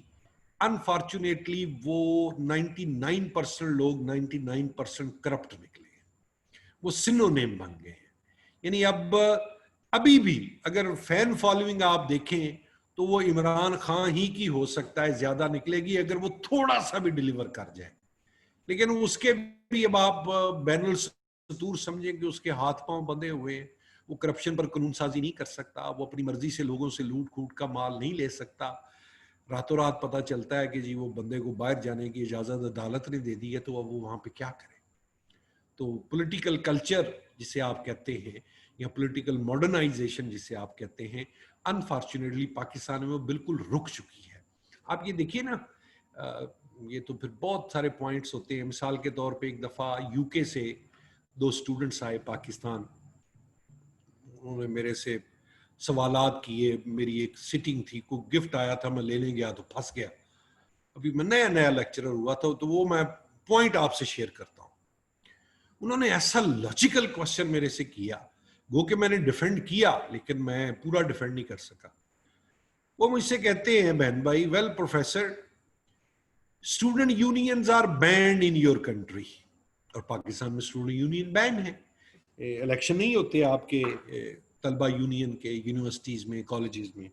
अनफॉर्चुनेटली वो 99% लोग 99% करप्ट निकले, वो सिनोनिम बन गए हैं। यानी अब अभी भी अगर फैन फॉलोइंग आप देखें तो वो इमरान खान ही की हो सकता है ज्यादा निकलेगी अगर वो थोड़ा सा भी डिलीवर कर जाए। लेकिन उसके भी अब आप बैनुल सतूर समझें कि उसके हाथ पांव बंधे हुए हैं, वो करप्शन पर कानून साजी नहीं कर सकता, वो अपनी मर्जी से लोगों से लूट खूट का माल नहीं ले सकता। रातों रात पता चलता है कि जी वो बंदे को बाहर जाने की इजाजत अदालत ने दे दी है, तो अब वो वहां पे क्या करे। तो पॉलिटिकल कल्चर जिसे आप कहते हैं या पॉलिटिकल मॉडर्नाइजेशन जिसे आप कहते हैं, अनफॉर्चुनेटली पाकिस्तान में वो बिल्कुल रुक चुकी है। आप ये देखिए ना, ये तो फिर बहुत सारे पॉइंट्स होते हैं। मिसाल के तौर पे एक दफ़ा यूके से 2 स्टूडेंट्स आए पाकिस्तान, उन्होंने मेरे से सवालात किए। मेरी एक सिटिंग थी, कोई गिफ्ट आया था, मैं लेने गया तो फंस गया। अभी मैं नया नया लेक्चरर हुआ था, तो वो मैं पॉइंट आपसे शेयर करता हूँ। उन्होंने ऐसा लॉजिकल क्वेश्चन मेरे से किया, वो कि मैंने डिफेंड किया लेकिन मैं पूरा डिफेंड नहीं कर सका। वो मुझसे कहते हैं, बहन भाई, well professor, student unions are banned in your country. और पाकिस्तान में स्टूडेंट यूनियन बैंड है, इलेक्शन नहीं होते आपके तलबा यूनियन के यूनिवर्सिटीज में, कॉलेजेस में।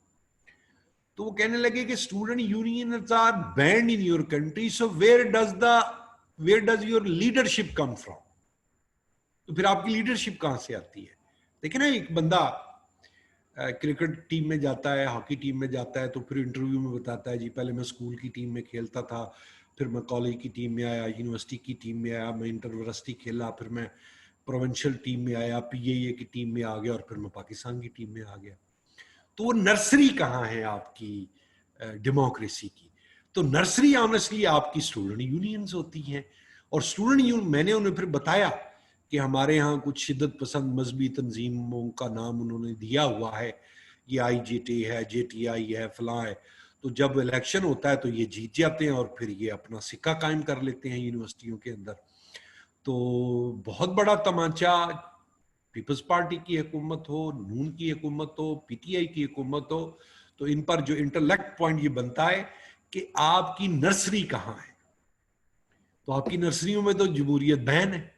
तो वो कहने लगे कि student unions are banned in your country, so where does your leadership come from? तो फिर आपकी लीडरशिप कहां से आती है? देखिए ना, एक बंदा क्रिकेट टीम में जाता है, हॉकी टीम में जाता है, तो फिर इंटरव्यू में बताता है, जी पहले मैं स्कूल की टीम में खेलता था, फिर मैं कॉलेज की टीम में आया, यूनिवर्सिटी की टीम में आया, मैं इंटर यूनिवर्सिटी खेला, फिर मैं प्रोविंशियल टीम में आया, पीएए की टीम में आ गया, और फिर मैं पाकिस्तान की टीम में आ गया। तो वो नर्सरी कहाँ है आपकी डेमोक्रेसी की? तो नर्सरी ऑनेस्टली आपकी स्टूडेंट यूनियंस होती हैं। और स्टूडेंट यूनियन, मैंने उन्हें फिर बताया कि हमारे यहाँ कुछ शिद्दत पसंद मजहबी तंजीमों का नाम उन्होंने दिया हुआ है, ये आईजीटी है, जेटीआई है, फलां है। तो जब इलेक्शन होता है तो ये जीत जाते हैं और फिर ये अपना सिक्का कायम कर लेते हैं यूनिवर्सिटियों के अंदर। तो बहुत बड़ा तमाचा, पीपल्स पार्टी की हुकूमत हो, नून की हुकूमत हो, पीटीआई की हुकूमत हो, तो इन पर जो इंटरलेक्ट पॉइंट ये बनता है कि आपकी नर्सरी कहाँ है। तो आपकी नर्सरियों में तो जमहूरियत बैन है।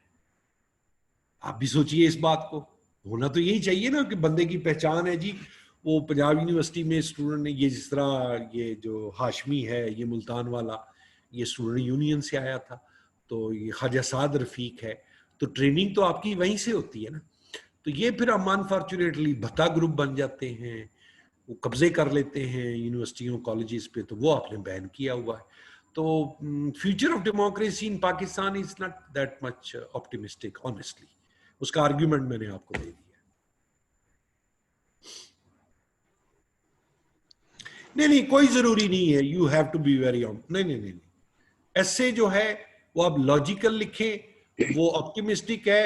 आप भी सोचिए इस बात को। होना तो यही चाहिए ना कि बंदे की पहचान है जी। वो पंजाब यूनिवर्सिटी में स्टूडेंट ने, ये जिस तरह ये जो हाशमी है, ये मुल्तान वाला, ये स्टूडेंट यूनियन से आया था, तो ये ख्वाजा साद रफीक है, तो ट्रेनिंग तो आपकी वहीं से होती है ना। तो ये फिर हम अनफॉर्चुनेटली भत्ता ग्रुप बन जाते हैं, वो कब्जे कर लेते हैं यूनिवर्सिटियों कॉलेजेस पे, तो वो आपने बैन किया हुआ है। तो future of democracy in Pakistan is not that much optimistic honestly. उसका आर्ग्यूमेंट मैंने आपको दे दिया। नहीं, कोई जरूरी नहीं है, you have to be very on. नहीं, ऐसे जो है वो आप लॉजिकल लिखें, वो ऑप्टिमिस्टिक है,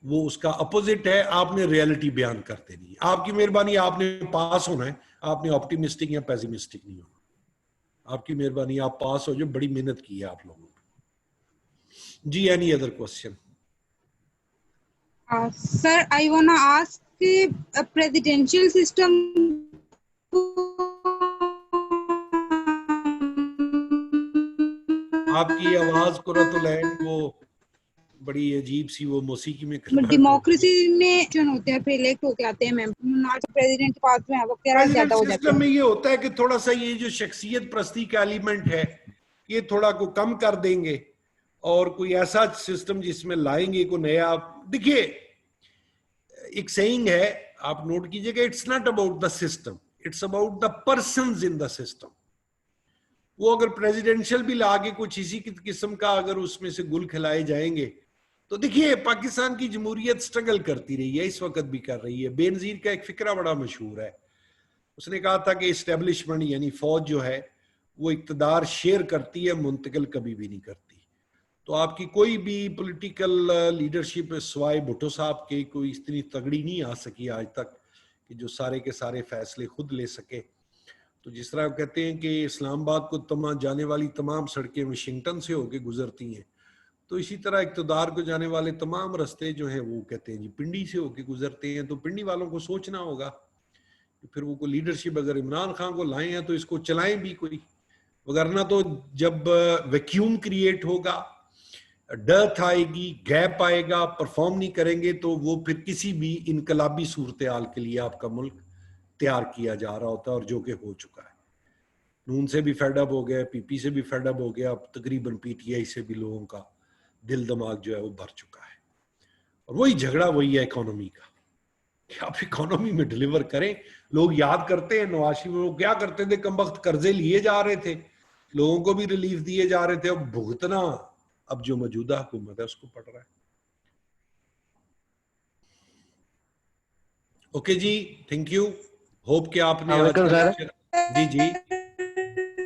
वो उसका अपोजिट है, आपने रियलिटी बयान कर देनी है। आपकी मेहरबानी, आपने पास होना है, आपने ऑप्टिमिस्टिक या पेसिमिस्टिक नहीं होना। आपकी मेहरबानी, आप पास हो, जो बड़ी मेहनत की है आप लोगों ने। जी, any other question? Sir, I wanna ask a presidential system. आपकी आवाज कुरतुल ऐन वो बड़ी अजीब सी वो मौसीकी में डेमोक्रेसी में जो होते हैं, फिर इलेक्ट होके आते हैं मैम, प्रेसिडेंट के पास में वक्त ज्यादा हो जाता है। में ये होता है कि थोड़ा सा ये जो शख्सियत प्रस्ती का एलिमेंट है, ये थोड़ा को कम कर देंगे और कोई ऐसा सिस्टम जिसमें लाएंगे को नया। देखिए, एक सेइंग है, आप नोट कीजिएगा, it's not about the system, it's about the persons in the system. वो अगर प्रेसिडेंशियल भी लाके कुछ इसी किस्म का अगर उसमें से गुल खिलाए जाएंगे, तो देखिए पाकिस्तान की जमहूरियत स्ट्रगल करती रही है, इस वक्त भी कर रही है। बेनजीर का एक फिक्रा बड़ा मशहूर है, उसने कहा था कि इस्टेब्लिशमेंट यानी फौज जो है वो इक्तदार शेयर करती है, मुंतकिल कभी भी नहीं करती। तो आपकी कोई भी पॉलिटिकल लीडरशिप सिवाय भुट्टो साहब के कोई इतनी तगड़ी नहीं आ सकी आज तक कि जो सारे के सारे फैसले खुद ले सके। तो जिस तरह कहते हैं कि इस्लामाबाद को तमाम जाने वाली तमाम सड़कें वाशिंगटन से होकर गुजरती हैं, तो इसी तरह इक़्तिदार को जाने वाले तमाम रास्ते जो हैं वो कहते हैं जी पिंडी से होकर गुजरते हैं। तो पिंडी वालों को सोचना होगा कि फिर वो कोई लीडरशिप अगर इमरान खान को लाए हैं तो इसको चलाएं भी कोई, वगरना तो जब वैक्यूम क्रिएट होगा, डर्थ आएगी, गैप आएगा, परफॉर्म नहीं करेंगे, तो वो फिर किसी भी इनकलाबी सूरत हाल के लिए आपका मुल्क तैयार किया जा रहा होता है, और जो कि हो चुका है। नून से भी फेडअप हो गया, पीपी से भी फेडअप हो गया, अब तकरीबन पीटीआई से भी लोगों का दिल दिमाग जो है वो भर चुका है। और वही झगड़ा वही है इकोनॉमी का कि आप इकोनॉमी में डिलीवर करें। लोग याद करते हैं नवाज शरीफ वो क्या करते थे, कम वक्त कर्जे लिए जा रहे थे, लोगों को भी रिलीफ दिए जा रहे थे, अब भुगतना अब जो मौजूदा हुकूमत है उसको पड़ रहा है। ओके जी, थैंक यू। होप कि आपने आज सर जी जी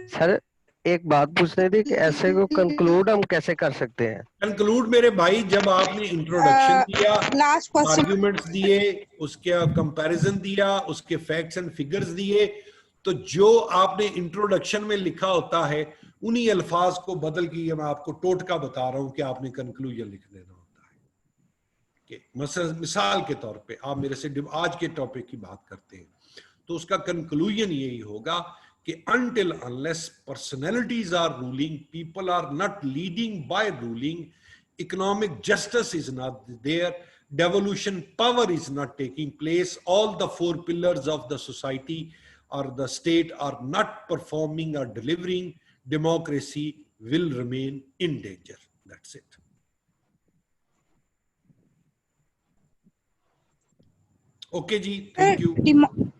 सर एक बात पूछनी थी कि ऐसे को कंक्लूड हम कैसे कर सकते हैं? कंक्लूड मेरे भाई, जब आपने इंट्रोडक्शन दिया, लास्ट क्वेश्चन आर्ग्यूमेंट्स दिए, उसका कंपैरिजन दिया, उसके फैक्ट्स एंड फिगर्स दिए, तो जो आपने इंट्रोडक्शन में लिखा होता है उन्हीं अल्फाज को बदल के मैं आपको टोटका बता रहा हूं कि आपने कंक्लूजन लिख देना होता है कि मिसाल के तौर पे आप मेरे से आज के टॉपिक की बात करते हैं तो उसका कंक्लूजन यही होगा कि until unless personalities are ruling, people are not leading by ruling, economic justice is not there, devolution power is not taking place, all the four pillars of the society or the state are not performing or delivering, democracy will remain in danger. That's it. Okay ji, thank you.